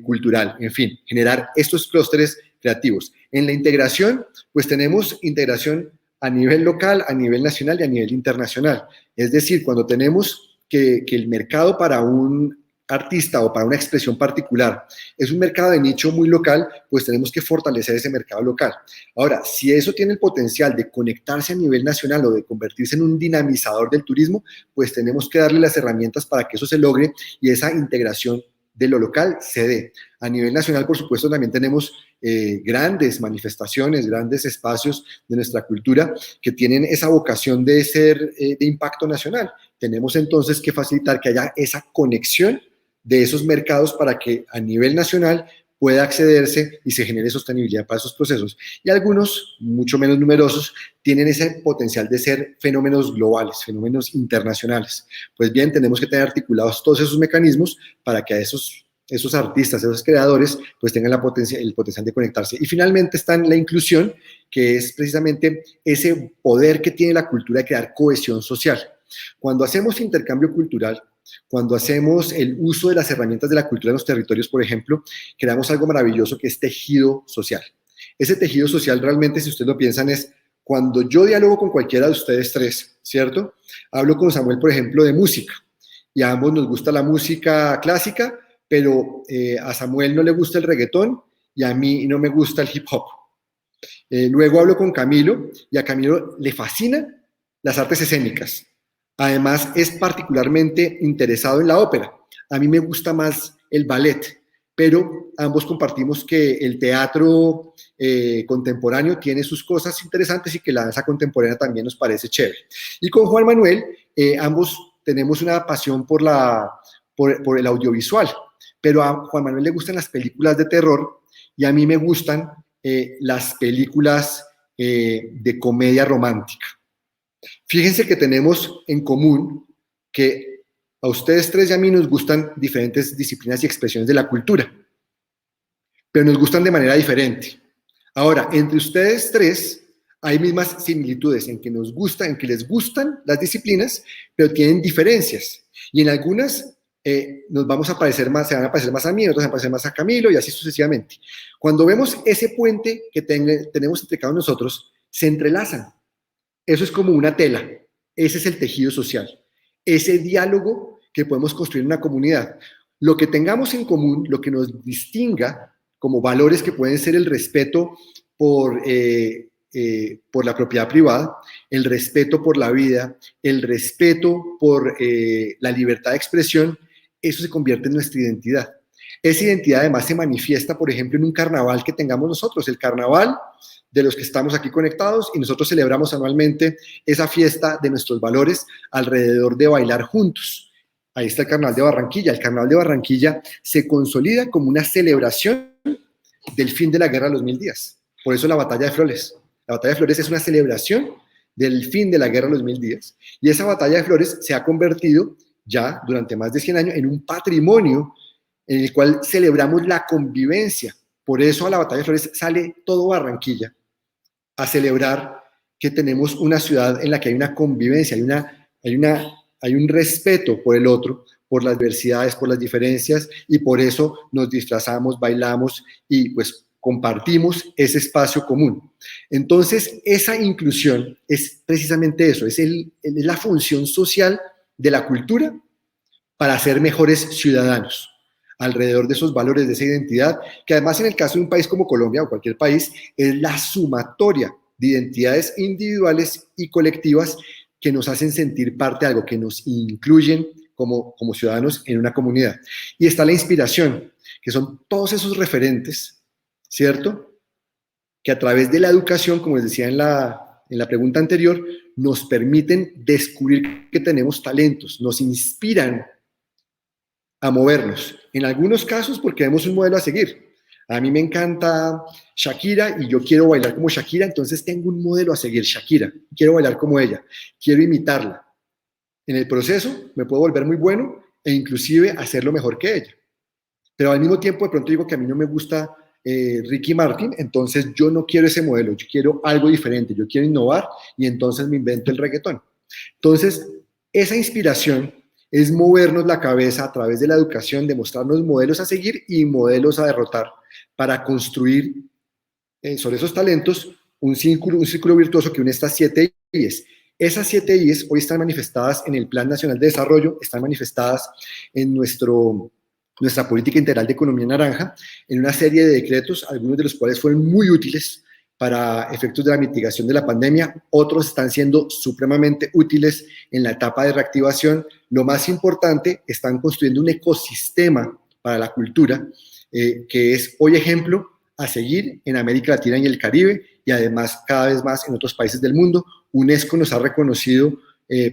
cultural, en fin, generar estos clústeres creativos. En la integración, pues tenemos integración a nivel local, a nivel nacional y a nivel internacional. Es decir, cuando tenemos que el mercado para un artista o para una expresión particular es un mercado de nicho muy local, pues tenemos que fortalecer ese mercado local. Ahora, si eso tiene el potencial de conectarse a nivel nacional o de convertirse en un dinamizador del turismo, pues tenemos que darle las herramientas para que eso se logre y esa integración de lo local se dé. A nivel nacional, por supuesto, también tenemos grandes manifestaciones, grandes espacios de nuestra cultura que tienen esa vocación de ser de impacto nacional. Tenemos entonces que facilitar que haya esa conexión de esos mercados para que a nivel nacional pueda accederse y se genere sostenibilidad para esos procesos. Y algunos, mucho menos numerosos, tienen ese potencial de ser fenómenos globales, fenómenos internacionales. Pues bien, tenemos que tener articulados todos esos mecanismos para que a esos artistas, esos creadores, pues tengan el potencial de conectarse. Y finalmente está en la inclusión, que es precisamente ese poder que tiene la cultura de crear cohesión social. Cuando hacemos intercambio cultural, cuando hacemos el uso de las herramientas de la cultura en los territorios, por ejemplo, creamos algo maravilloso que es tejido social. Ese tejido social realmente, si ustedes lo piensan, es cuando yo dialogo con cualquiera de ustedes tres, ¿cierto? Hablo con Samuel, por ejemplo, de música, y a ambos nos gusta la música clásica, pero a Samuel no le gusta el reggaetón y a mí no me gusta el hip hop. Luego hablo con Camilo y a Camilo le fascinan las artes escénicas. Además, es particularmente interesado en la ópera. A mí me gusta más el ballet, pero ambos compartimos que el teatro contemporáneo tiene sus cosas interesantes y que la danza contemporánea también nos parece chévere. Y con Juan Manuel, ambos tenemos una pasión por el audiovisual, pero a Juan Manuel le gustan las películas de terror y a mí me gustan las películas de comedia romántica. Fíjense que tenemos en común que a ustedes tres y a mí nos gustan diferentes disciplinas y expresiones de la cultura, pero nos gustan de manera diferente. Ahora, entre ustedes tres hay mismas similitudes en que nos gusta, en que les gustan las disciplinas, pero tienen diferencias. Y en algunas nos vamos a parecer más, se van a parecer más a mí, otras se van a parecer más a Camilo y así sucesivamente. Cuando vemos ese puente que tenemos entre cada uno de nosotros, se entrelazan. Eso es como una tela. Ese es el tejido social. Ese diálogo que podemos construir en una comunidad. Lo que tengamos en común, lo que nos distinga como valores que pueden ser el respeto por la propiedad privada, el respeto por la vida, el respeto por la libertad de expresión, eso se convierte en nuestra identidad. Esa identidad además se manifiesta, por ejemplo, en un carnaval que tengamos nosotros. El carnaval de los que estamos aquí conectados y nosotros celebramos anualmente esa fiesta de nuestros valores alrededor de bailar juntos. Ahí está el Carnaval de Barranquilla. El Carnaval de Barranquilla se consolida como una celebración del fin de la Guerra de los 1000 días. Por eso la Batalla de Flores. La Batalla de Flores es una celebración del fin de la Guerra de los 1000 días. Y esa Batalla de Flores se ha convertido ya durante más de 100 años en un patrimonio en el cual celebramos la convivencia. Por eso a la Batalla de Flores sale todo Barranquilla a celebrar que tenemos una ciudad en la que hay una convivencia, hay un respeto por el otro, por las diversidades, por las diferencias, y por eso nos disfrazamos, bailamos y pues compartimos ese espacio común. Entonces, esa inclusión es precisamente eso, es la función social de la cultura para ser mejores ciudadanos alrededor de esos valores, de esa identidad, que además en el caso de un país como Colombia o cualquier país, es la sumatoria de identidades individuales y colectivas que nos hacen sentir parte de algo, que nos incluyen como ciudadanos en una comunidad. Y está la inspiración, que son todos esos referentes, ¿cierto? Que a través de la educación, como les decía en la pregunta anterior, nos permiten descubrir que tenemos talentos, nos inspiran a movernos. En algunos casos porque vemos un modelo a seguir. A mí me encanta Shakira y yo quiero bailar como Shakira, entonces tengo un modelo a seguir, Shakira. Quiero bailar como ella, quiero imitarla. En el proceso me puedo volver muy bueno e inclusive hacerlo mejor que ella. Pero al mismo tiempo de pronto digo que a mí no me gusta Ricky Martin, entonces yo no quiero ese modelo, yo quiero algo diferente, yo quiero innovar y entonces me invento el reggaetón. Entonces, esa inspiración es movernos la cabeza a través de la educación, demostrarnos modelos a seguir y modelos a derrotar para construir sobre esos talentos un círculo virtuoso que une estas 7 I's. Esas 7 I's hoy están manifestadas en el Plan Nacional de Desarrollo, están manifestadas en nuestra política integral de economía naranja, en una serie de decretos, algunos de los cuales fueron muy útiles para efectos de la mitigación de la pandemia, otros están siendo supremamente útiles en la etapa de reactivación. Lo más importante, están construyendo un ecosistema para la cultura, que es hoy ejemplo a seguir en América Latina y el Caribe, y además cada vez más en otros países del mundo. UNESCO nos ha reconocido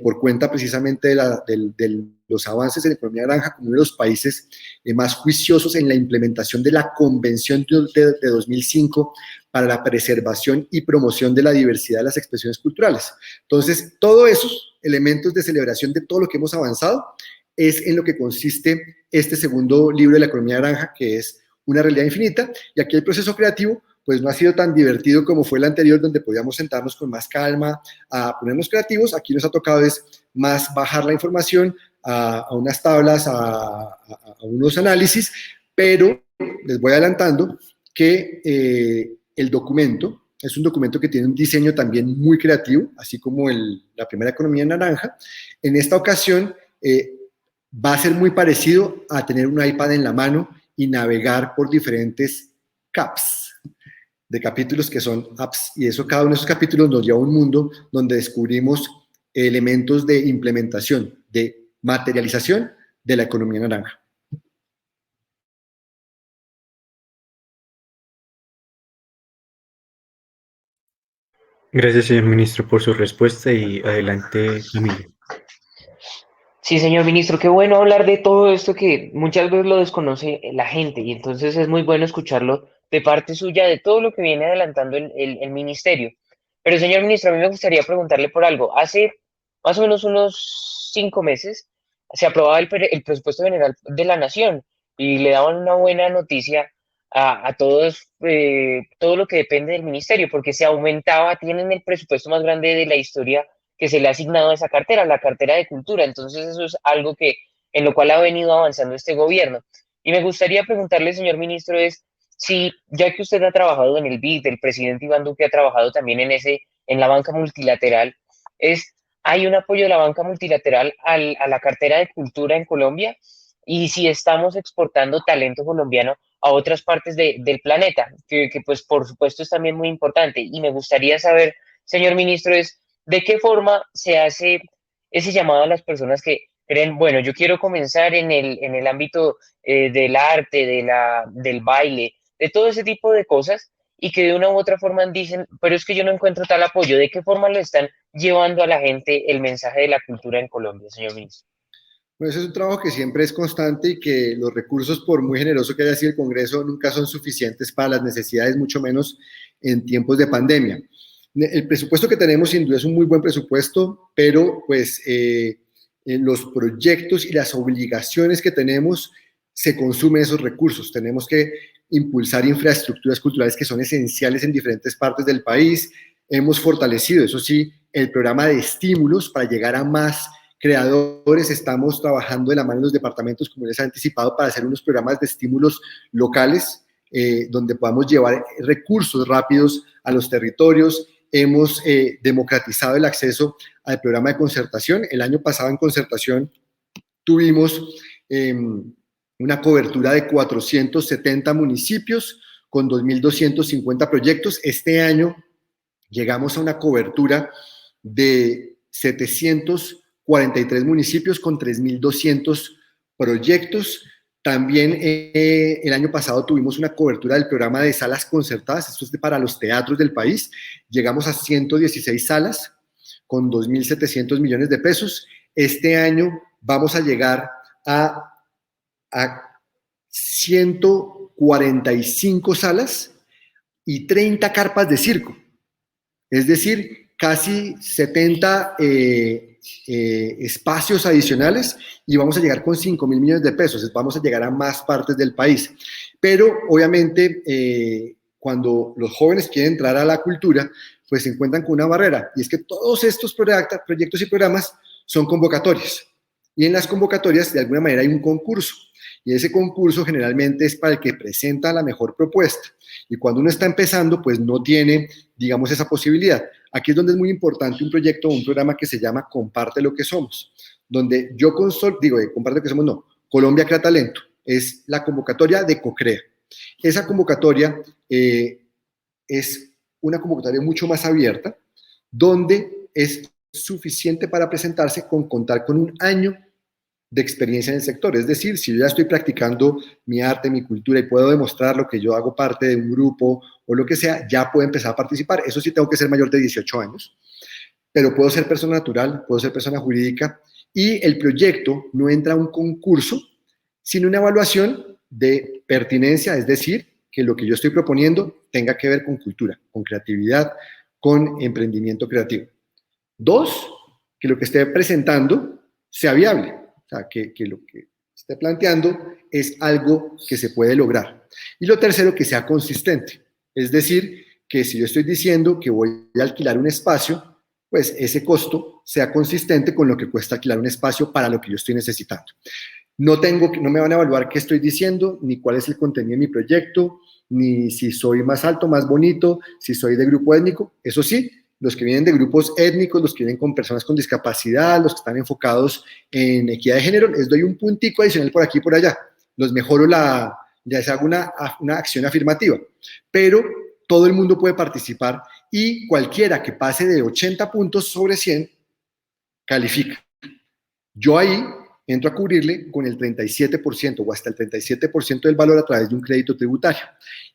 por cuenta precisamente de los avances en la economía naranja como uno de los países más juiciosos en la implementación de la Convención de 2005 para la preservación y promoción de la diversidad de las expresiones culturales. Entonces, todos esos elementos de celebración de todo lo que hemos avanzado es en lo que consiste este segundo libro de la economía naranja, que es Una realidad infinita, y aquí el proceso creativo pues no ha sido tan divertido como fue el anterior, donde podíamos sentarnos con más calma a ponernos creativos. Aquí nos ha tocado es más bajar la información a unas tablas, a unos análisis, pero les voy adelantando que el documento es un documento que tiene un diseño también muy creativo, así como la primera economía naranja. En esta ocasión va a ser muy parecido a tener un iPad en la mano y navegar por diferentes caps de capítulos que son apps, y eso, cada uno de esos capítulos nos lleva a un mundo donde descubrimos elementos de implementación, de materialización de la economía naranja. Gracias, señor ministro, por su respuesta y adelante, Camilo. Sí, señor ministro, qué bueno hablar de todo esto que muchas veces lo desconoce la gente y entonces es muy bueno escucharlo de parte suya de todo lo que viene adelantando el ministerio. Pero, señor ministro, a mí me gustaría preguntarle por algo. Hace más o menos unos 5 meses se aprobaba el presupuesto general de la Nación y le daban una buena noticia a todos, todo lo que depende del ministerio, porque se aumentaba, tienen el presupuesto más grande de la historia que se le ha asignado a esa cartera, la cartera de cultura. Entonces eso es algo que en lo cual ha venido avanzando este gobierno. Y me gustaría preguntarle, señor ministro, es si, ya que usted ha trabajado en el BID, el presidente Iván Duque ha trabajado también en la banca multilateral, ¿hay un apoyo de la banca multilateral a la cartera de cultura en Colombia? Y si estamos exportando talento colombiano a otras partes del planeta, que pues por supuesto es también muy importante. Y me gustaría saber, señor ministro, ¿de qué forma se hace ese llamado a las personas que creen, bueno, yo quiero comenzar en el ámbito del arte, del baile, de todo ese tipo de cosas, y que de una u otra forma dicen, pero es que yo no encuentro tal apoyo? ¿De qué forma le están llevando a la gente el mensaje de la cultura en Colombia, señor ministro? Bueno, ese es un trabajo que siempre es constante y que los recursos, por muy generoso que haya sido el Congreso, nunca son suficientes para las necesidades, mucho menos en tiempos de pandemia. El presupuesto que tenemos sin duda es un muy buen presupuesto, pero pues los proyectos y las obligaciones que tenemos se consumen esos recursos. Tenemos que impulsar infraestructuras culturales que son esenciales en diferentes partes del país. Hemos fortalecido, eso sí, el programa de estímulos para llegar a más creadores. Estamos trabajando de la mano en los departamentos, como les he anticipado, para hacer unos programas de estímulos locales donde podamos llevar recursos rápidos a los territorios. Hemos democratizado el acceso al programa de concertación. El año pasado en concertación tuvimos una cobertura de 470 municipios con 2.250 proyectos. Este año llegamos a una cobertura de 743 municipios con 3.200 proyectos. También el año pasado tuvimos una cobertura del programa de salas concertadas, esto es para los teatros del país. Llegamos a 116 salas con 2.700 millones de pesos. Este año vamos a llegar a 145 salas y 30 carpas de circo. Es decir, casi 70 espacios adicionales y vamos a llegar con 5.000 millones de pesos. Vamos a llegar a más partes del país. Pero obviamente cuando los jóvenes quieren entrar a la cultura, pues se encuentran con una barrera, y es que todos estos proyectos y programas son convocatorias. Y en las convocatorias de alguna manera hay un concurso. Y ese concurso generalmente es para el que presenta la mejor propuesta. Y cuando uno está empezando, pues no tiene, digamos, esa posibilidad. Aquí es donde es muy importante un proyecto o un programa que se llama Comparte lo que somos, donde yo comparte lo que somos, no, Colombia Crea Talento, es la convocatoria de CoCrea. Esa convocatoria es una convocatoria mucho más abierta, donde es suficiente para presentarse con contar con un año de experiencia en el sector. Es decir, si yo ya estoy practicando mi arte, mi cultura y puedo demostrar lo que yo hago parte de un grupo o lo que sea, ya puedo empezar a participar. Eso sí, tengo que ser mayor de 18 años, pero puedo ser persona natural, puedo ser persona jurídica, y el proyecto no entra a un concurso, sino una evaluación de pertinencia, es decir, que lo que yo estoy proponiendo tenga que ver con cultura, con creatividad, con emprendimiento creativo. 2, que lo que esté presentando sea viable. O sea, que lo que esté planteando es algo que se puede lograr. Y lo tercero, que sea consistente. Es decir, que si yo estoy diciendo que voy a alquilar un espacio, pues ese costo sea consistente con lo que cuesta alquilar un espacio para lo que yo estoy necesitando. No me van a evaluar qué estoy diciendo, ni cuál es el contenido de mi proyecto, ni si soy más alto, más bonito, si soy de grupo étnico. Eso sí, los que vienen de grupos étnicos, los que vienen con personas con discapacidad, los que están enfocados en equidad de género, les doy un puntico adicional por aquí y por allá. Los mejoro ya se hago una acción afirmativa. Pero todo el mundo puede participar y cualquiera que pase de 80 puntos sobre 100 califica. Yo ahí entro a cubrirle con el 37% o hasta el 37% del valor a través de un crédito tributario.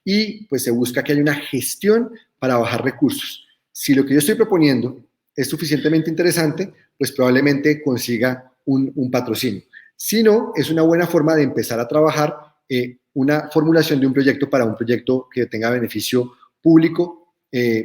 Y pues se busca que haya una gestión para bajar recursos. Si lo que yo estoy proponiendo es suficientemente interesante, pues probablemente consiga un patrocinio. Si no, es una buena forma de empezar a trabajar una formulación de un proyecto para un proyecto que tenga beneficio público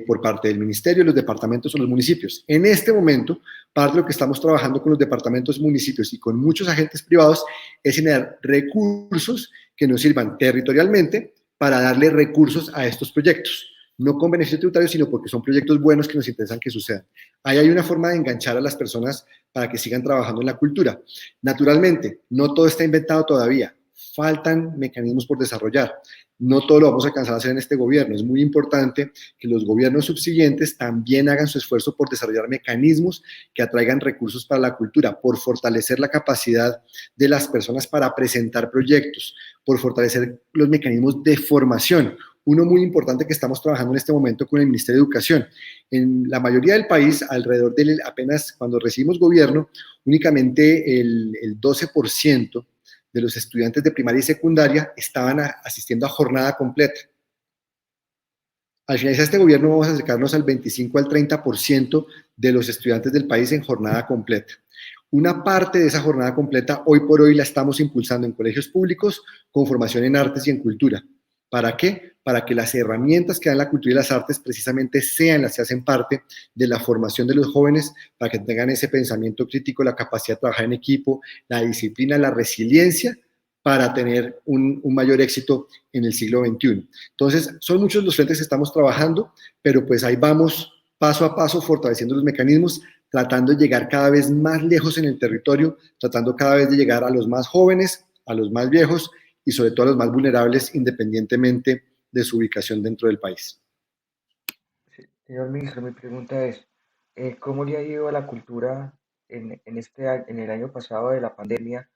por parte del ministerio, los departamentos o los municipios. En este momento, parte de lo que estamos trabajando con los departamentos, municipios y con muchos agentes privados es generar recursos que nos sirvan territorialmente para darle recursos a estos proyectos. No con beneficio tributario, sino porque son proyectos buenos que nos interesan que sucedan. Ahí hay una forma de enganchar a las personas para que sigan trabajando en la cultura. Naturalmente, no todo está inventado todavía. Faltan mecanismos por desarrollar. No todo lo vamos a alcanzar a hacer en este gobierno. Es muy importante que los gobiernos subsiguientes también hagan su esfuerzo por desarrollar mecanismos que atraigan recursos para la cultura, por fortalecer la capacidad de las personas para presentar proyectos, por fortalecer los mecanismos de formación. Uno muy importante que estamos trabajando en este momento con el Ministerio de Educación. En la mayoría del país, alrededor del apenas cuando recibimos gobierno, únicamente el 12% de los estudiantes de primaria y secundaria estaban asistiendo a jornada completa. Al finalizar este gobierno vamos a acercarnos al 25 al 30% de los estudiantes del país en jornada completa. Una parte de esa jornada completa hoy por hoy la estamos impulsando en colegios públicos con formación en artes y en cultura. ¿Para qué? Para que las herramientas que dan la cultura y las artes precisamente sean las que hacen parte de la formación de los jóvenes, para que tengan ese pensamiento crítico, la capacidad de trabajar en equipo, la disciplina, la resiliencia, para tener un mayor éxito en el siglo XXI. Entonces, son muchos los frentes que estamos trabajando, pero pues ahí vamos paso a paso fortaleciendo los mecanismos, tratando de llegar cada vez más lejos en el territorio, tratando cada vez de llegar a los más jóvenes, a los más viejos, y sobre todo a los más vulnerables, independientemente de su ubicación dentro del país. Sí, señor ministro, mi pregunta es, ¿cómo le ha ido a la cultura en el año pasado de la pandemia?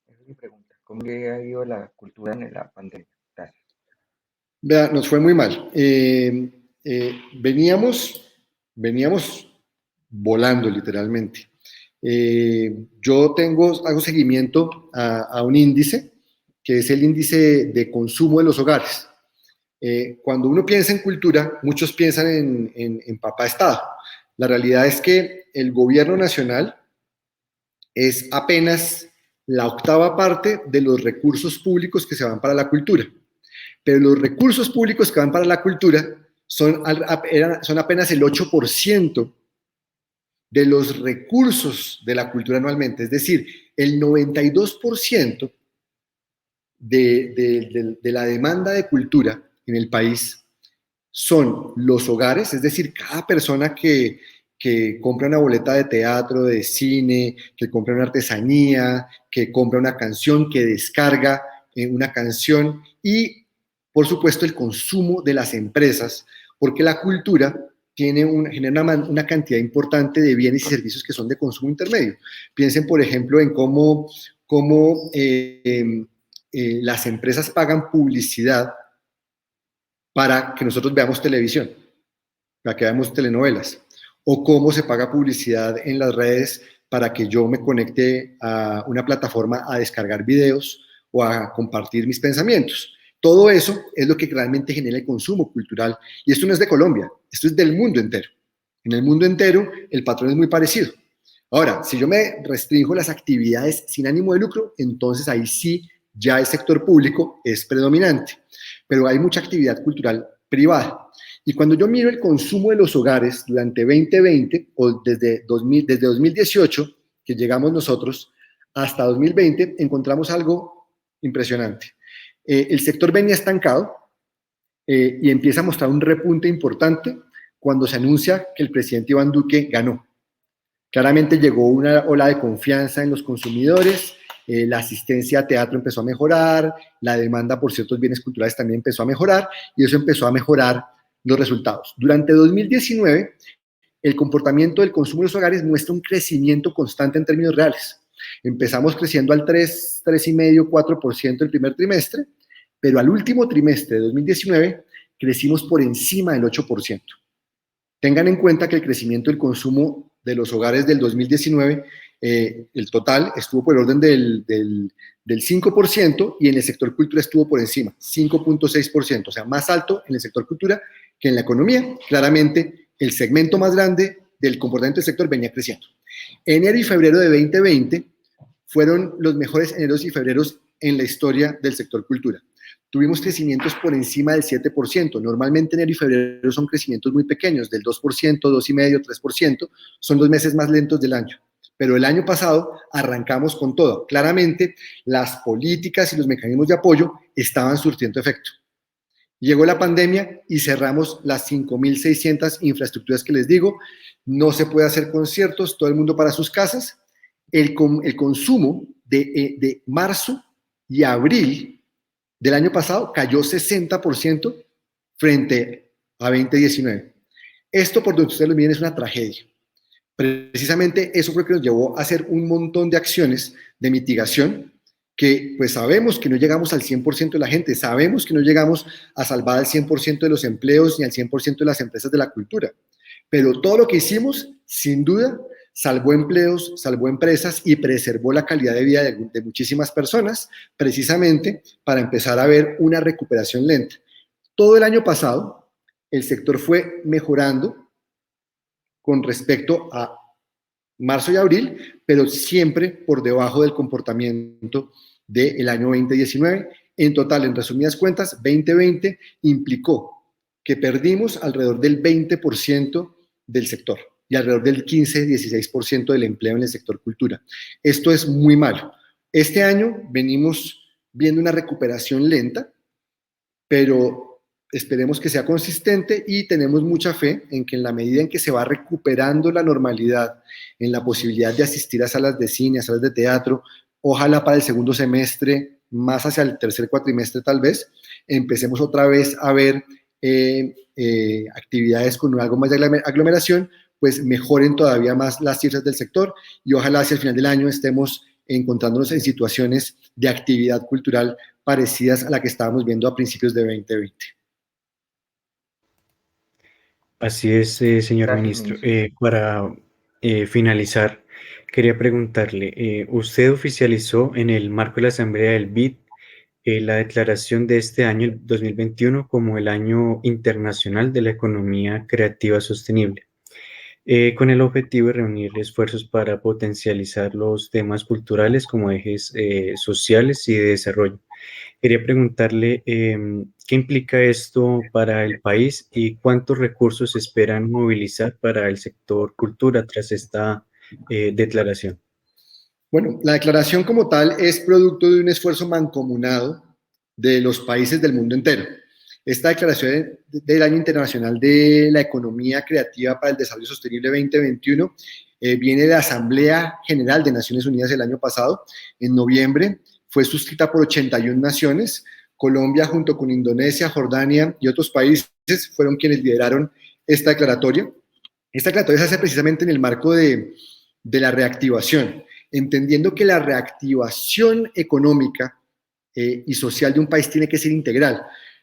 Esa es mi pregunta. ¿Cómo le ha ido a la cultura en la pandemia? Gracias. Vea, nos fue muy mal. Veníamos volando literalmente. Yo hago seguimiento a un índice, que es el índice de consumo de los hogares. Cuando uno piensa en cultura, muchos piensan en papá Estado. La realidad es que el gobierno nacional es apenas la octava parte de los recursos públicos que se van para la cultura. Pero los recursos públicos que van para la cultura son apenas el 8% de los recursos de la cultura anualmente. Es decir, el 92% de la demanda de cultura en el país son los hogares, es decir, cada persona que compra una boleta de teatro, de cine, que compra una artesanía, que compra una canción, que descarga una canción y, por supuesto, el consumo de las empresas, porque la cultura genera una cantidad importante de bienes y servicios que son de consumo intermedio. Piensen, por ejemplo, en cómo las empresas pagan publicidad para que nosotros veamos televisión, para que veamos telenovelas, o cómo se paga publicidad en las redes para que yo me conecte a una plataforma a descargar videos o a compartir mis pensamientos. Todo eso es lo que realmente genera el consumo cultural. Y esto no es de Colombia, esto es del mundo entero. En el mundo entero el patrón es muy parecido. Ahora, si yo me restringo las actividades sin ánimo de lucro, entonces ahí sí ya el sector público es predominante. Pero hay mucha actividad cultural privada. Y cuando yo miro el consumo de los hogares durante 2020, o desde 2018, que llegamos nosotros, hasta 2020, encontramos algo impresionante. El sector venía estancado y empieza a mostrar un repunte importante cuando se anuncia que el presidente Iván Duque ganó. Claramente llegó una ola de confianza en los consumidores, la asistencia a teatro empezó a mejorar, la demanda por ciertos bienes culturales también empezó a mejorar y eso empezó a mejorar los resultados. Durante 2019, el comportamiento del consumo de los hogares muestra un crecimiento constante en términos reales. Empezamos creciendo al 3,5, 4% el primer trimestre, pero al último trimestre de 2019 crecimos por encima del 8%. Tengan en cuenta que el crecimiento del consumo de los hogares del 2019, el total estuvo por el orden del 5% y en el sector cultura estuvo por encima, 5.6%, o sea, más alto en el sector cultura que en la economía. Claramente, el segmento más grande del comportamiento del sector venía creciendo. Enero y febrero de 2020 fueron los mejores eneros y febreros en la historia del sector cultura. Tuvimos crecimientos por encima del 7%. Normalmente enero y febrero son crecimientos muy pequeños, del 2%, 2,5%, 3%. Son los meses más lentos del año. Pero el año pasado arrancamos con todo. Claramente, las políticas y los mecanismos de apoyo estaban surtiendo efecto. Llegó la pandemia y cerramos las 5.600 infraestructuras que les digo. No se puede hacer conciertos, todo el mundo para sus casas. El consumo de marzo y abril del año pasado cayó 60% frente a 2019. Esto, por donde ustedes lo miren, es una tragedia. Precisamente eso fue lo que nos llevó a hacer un montón de acciones de mitigación que pues sabemos que no llegamos al 100% de la gente, sabemos que no llegamos a salvar al 100% de los empleos ni al 100% de las empresas de la cultura, pero todo lo que hicimos, sin duda, salvó empleos, salvó empresas y preservó la calidad de vida de muchísimas personas, precisamente para empezar a ver una recuperación lenta. Todo el año pasado, el sector fue mejorando con respecto a marzo y abril, pero siempre por debajo del comportamiento del año 2019. En total, en resumidas cuentas, 2020 implicó que perdimos alrededor del 20% del sector y alrededor del 15-16% del empleo en el sector cultura. Esto es muy malo. Este año venimos viendo una recuperación lenta, pero esperemos que sea consistente y tenemos mucha fe en que en la medida en que se va recuperando la normalidad, en la posibilidad de asistir a salas de cine, a salas de teatro, ojalá para el segundo semestre, más hacia el tercer cuatrimestre tal vez, empecemos otra vez a ver actividades con algo más de aglomeración, pues mejoren todavía más las cifras del sector y ojalá hacia el final del año estemos encontrándonos en situaciones de actividad cultural parecidas a la que estábamos viendo a principios de 2020. Así es, señor Gracias, ministro. ministro. Para finalizar, quería preguntarle, usted oficializó en el marco de la Asamblea del BID la declaración de este año, el 2021, como el Año Internacional de la Economía Creativa Sostenible, con el objetivo de reunir esfuerzos para potencializar los temas culturales como ejes sociales y de desarrollo. Quería preguntarle qué implica esto para el país y cuántos recursos esperan movilizar para el sector cultura tras esta declaración. Bueno, la declaración como tal es producto de un esfuerzo mancomunado de los países del mundo entero. Esta declaración del Año Internacional de la Economía Creativa para el Desarrollo Sostenible 2021 viene de la Asamblea General de Naciones Unidas el año pasado, en noviembre. Fue suscrita por 81 naciones. Colombia, junto con Indonesia, Jordania y otros países, fueron quienes lideraron esta declaratoria. Esta declaratoria se hace precisamente en el marco de la reactivación, entendiendo que la reactivación económica y social de un país tiene que ser integral.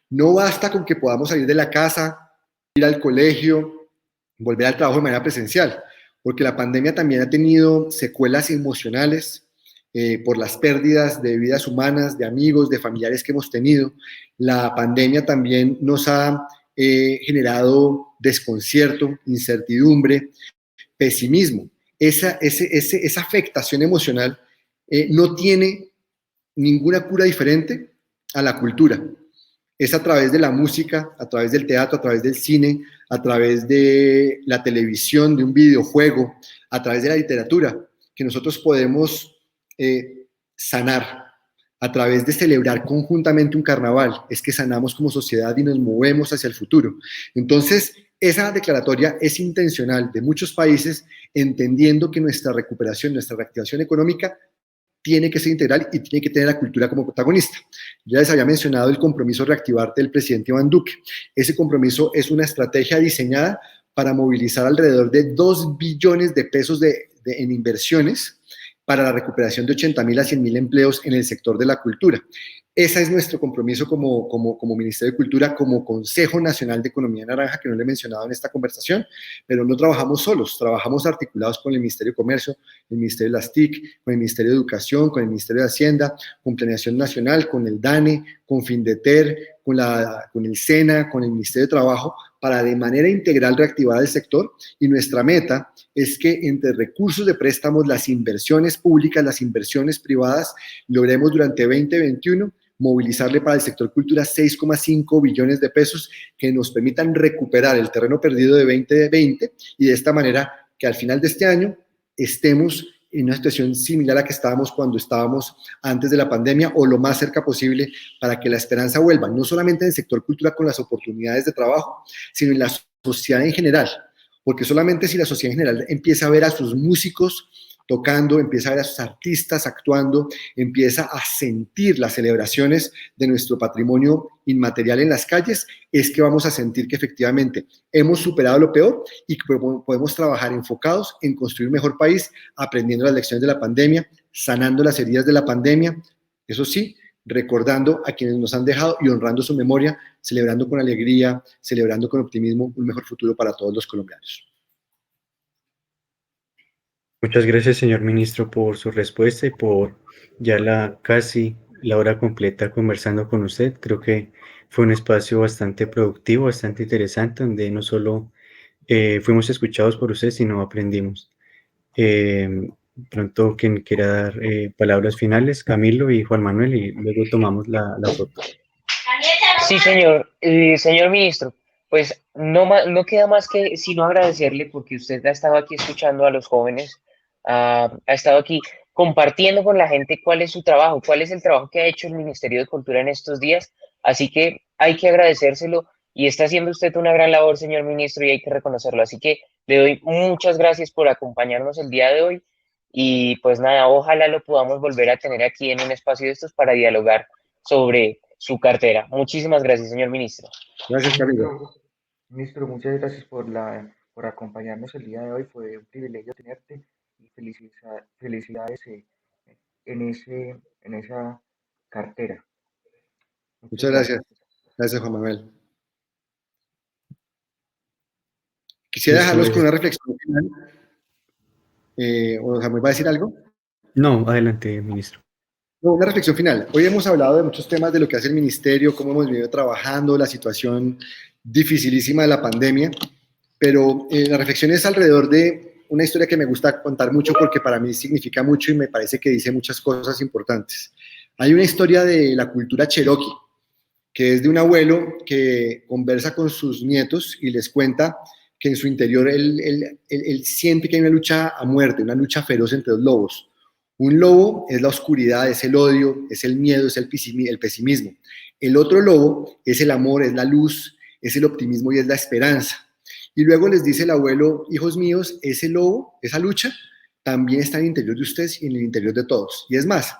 No basta con que podamos salir de la casa, ir al colegio, volver al trabajo de manera presencial, porque la pandemia también ha tenido secuelas emocionales por las pérdidas de vidas humanas, de amigos, de familiares que hemos tenido. La pandemia también nos ha generado desconcierto, incertidumbre, pesimismo. Esa afectación emocional no tiene ninguna cura diferente a la cultura. Es a través de la música, a través del teatro, a través del cine, a través de la televisión, de un videojuego, a través de la literatura, que nosotros podemos sanar. A través de celebrar conjuntamente un carnaval, es que sanamos como sociedad y nos movemos hacia el futuro. Entonces, esa declaratoria es intencional de muchos países, entendiendo que nuestra recuperación, nuestra reactivación económica tiene que ser integral y tiene que tener la cultura como protagonista. Ya les había mencionado el compromiso Reactivarte del presidente Iván Duque. Ese compromiso es una estrategia diseñada para movilizar alrededor de 2 billones de pesos en inversiones para la recuperación de 80.000 a 100.000 empleos en el sector de la cultura. Ese es nuestro compromiso como Ministerio de Cultura, como Consejo Nacional de Economía Naranja, que no le he mencionado en esta conversación, pero no trabajamos solos, trabajamos articulados con el Ministerio de Comercio, el Ministerio de las TIC, con el Ministerio de Educación, con el Ministerio de Hacienda, con Planeación Nacional, con el DANE, con FINDETER, con el SENA, con el Ministerio de Trabajo, para de manera integral reactivar el sector, y nuestra meta es que entre recursos de préstamos, las inversiones públicas, las inversiones privadas, logremos durante 2021 movilizarle para el sector cultura 6,5 billones de pesos que nos permitan recuperar el terreno perdido de 2020 y de esta manera que al final de este año estemos en una situación similar a la que estábamos cuando estábamos antes de la pandemia o lo más cerca posible para que la esperanza vuelva, no solamente en el sector cultura con las oportunidades de trabajo, sino en la sociedad en general, porque solamente si la sociedad en general empieza a ver a sus músicos tocando, empieza a ver a sus artistas actuando, empieza a sentir las celebraciones de nuestro patrimonio inmaterial en las calles, es que vamos a sentir que efectivamente hemos superado lo peor y que podemos trabajar enfocados en construir un mejor país, aprendiendo las lecciones de la pandemia, sanando las heridas de la pandemia, eso sí, recordando a quienes nos han dejado y honrando su memoria, celebrando con alegría, celebrando con optimismo un mejor futuro para todos los colombianos. Muchas gracias, señor ministro, por su respuesta y por ya casi la hora completa conversando con usted. Creo que fue un espacio bastante productivo, bastante interesante, donde no solo fuimos escuchados por usted, sino aprendimos. Pronto quien quiera dar palabras finales, Camilo y Juan Manuel, y luego tomamos la foto. Sí, señor. Señor ministro, pues no queda más que sino agradecerle porque usted ha estado aquí escuchando a los jóvenes, ha estado aquí compartiendo con la gente cuál es su trabajo, cuál es el trabajo que ha hecho el Ministerio de Cultura en estos días. Así que hay que agradecérselo y está haciendo usted una gran labor, señor ministro, y hay que reconocerlo. Así que le doy muchas gracias por acompañarnos el día de hoy y pues nada, ojalá lo podamos volver a tener aquí en un espacio de estos para dialogar sobre su cartera. Muchísimas gracias, señor ministro. Gracias, Camilo. Ministro, muchas gracias por acompañarnos el día de hoy. Fue un privilegio tenerte y felicidades en esa cartera. Muchas Muchas gracias. gracias. Gracias, Juan Manuel. Quisiera Listo, dejarlos con una reflexión final. ¿O Samuel va a decir algo? No, adelante, ministro. No, una reflexión final. Hoy hemos hablado de muchos temas de lo que hace el ministerio, cómo hemos venido trabajando, la situación dificilísima de la pandemia, pero la reflexión es alrededor de una historia que me gusta contar mucho porque para mí significa mucho y me parece que dice muchas cosas importantes. Hay una historia de la cultura cherokee, que es de un abuelo que conversa con sus nietos y les cuenta que en su interior él siente que hay una lucha a muerte, una lucha feroz entre dos lobos. Un lobo es la oscuridad, es el odio, es el miedo, es el pesimismo. El otro lobo es el amor, es la luz, es el optimismo y es la esperanza. Y luego les dice el abuelo, hijos míos, ese lobo, esa lucha, también está en el interior de ustedes y en el interior de todos. Y es más,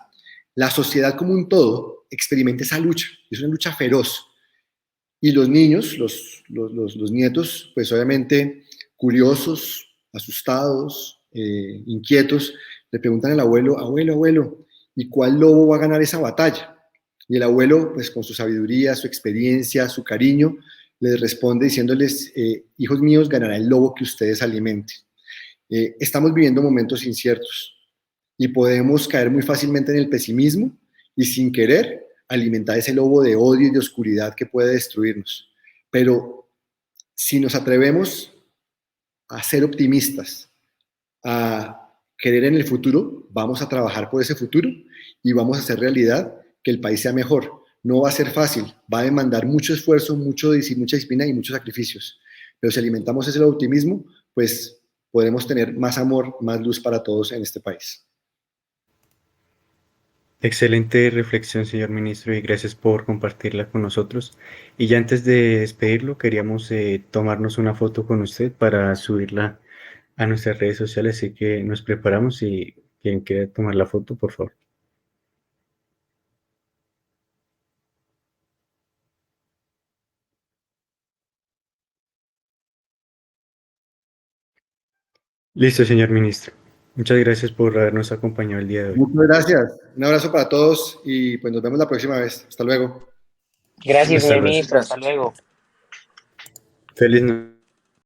la sociedad como un todo experimenta esa lucha, es una lucha feroz. Y los niños, los nietos, pues obviamente curiosos, asustados, inquietos, le preguntan al abuelo, abuelo, abuelo, ¿y cuál lobo va a ganar esa batalla? Y el abuelo, pues con su sabiduría, su experiencia, su cariño, les responde diciéndoles, hijos míos, ganará el lobo que ustedes alimenten. Estamos viviendo momentos inciertos y podemos caer muy fácilmente en el pesimismo y sin querer alimentar ese lobo de odio y de oscuridad que puede destruirnos. Pero si nos atrevemos a ser optimistas, a creer en el futuro, vamos a trabajar por ese futuro y vamos a hacer realidad que el país sea mejor. No va a ser fácil, va a demandar mucho esfuerzo, mucha disciplina y muchos sacrificios. Pero si alimentamos ese optimismo, pues podremos tener más amor, más luz para todos en este país. Excelente reflexión, señor ministro, y gracias por compartirla con nosotros. Y ya antes de despedirlo, queríamos tomarnos una foto con usted para subirla a nuestras redes sociales, así que nos preparamos y quien quiera tomar la foto, por favor. Listo, señor ministro. Muchas gracias por habernos acompañado el día de hoy. Muchas gracias. Un abrazo para todos y pues nos vemos la próxima vez. Hasta luego. Gracias, Hasta señor luego. ministro. Hasta luego. Feliz noche.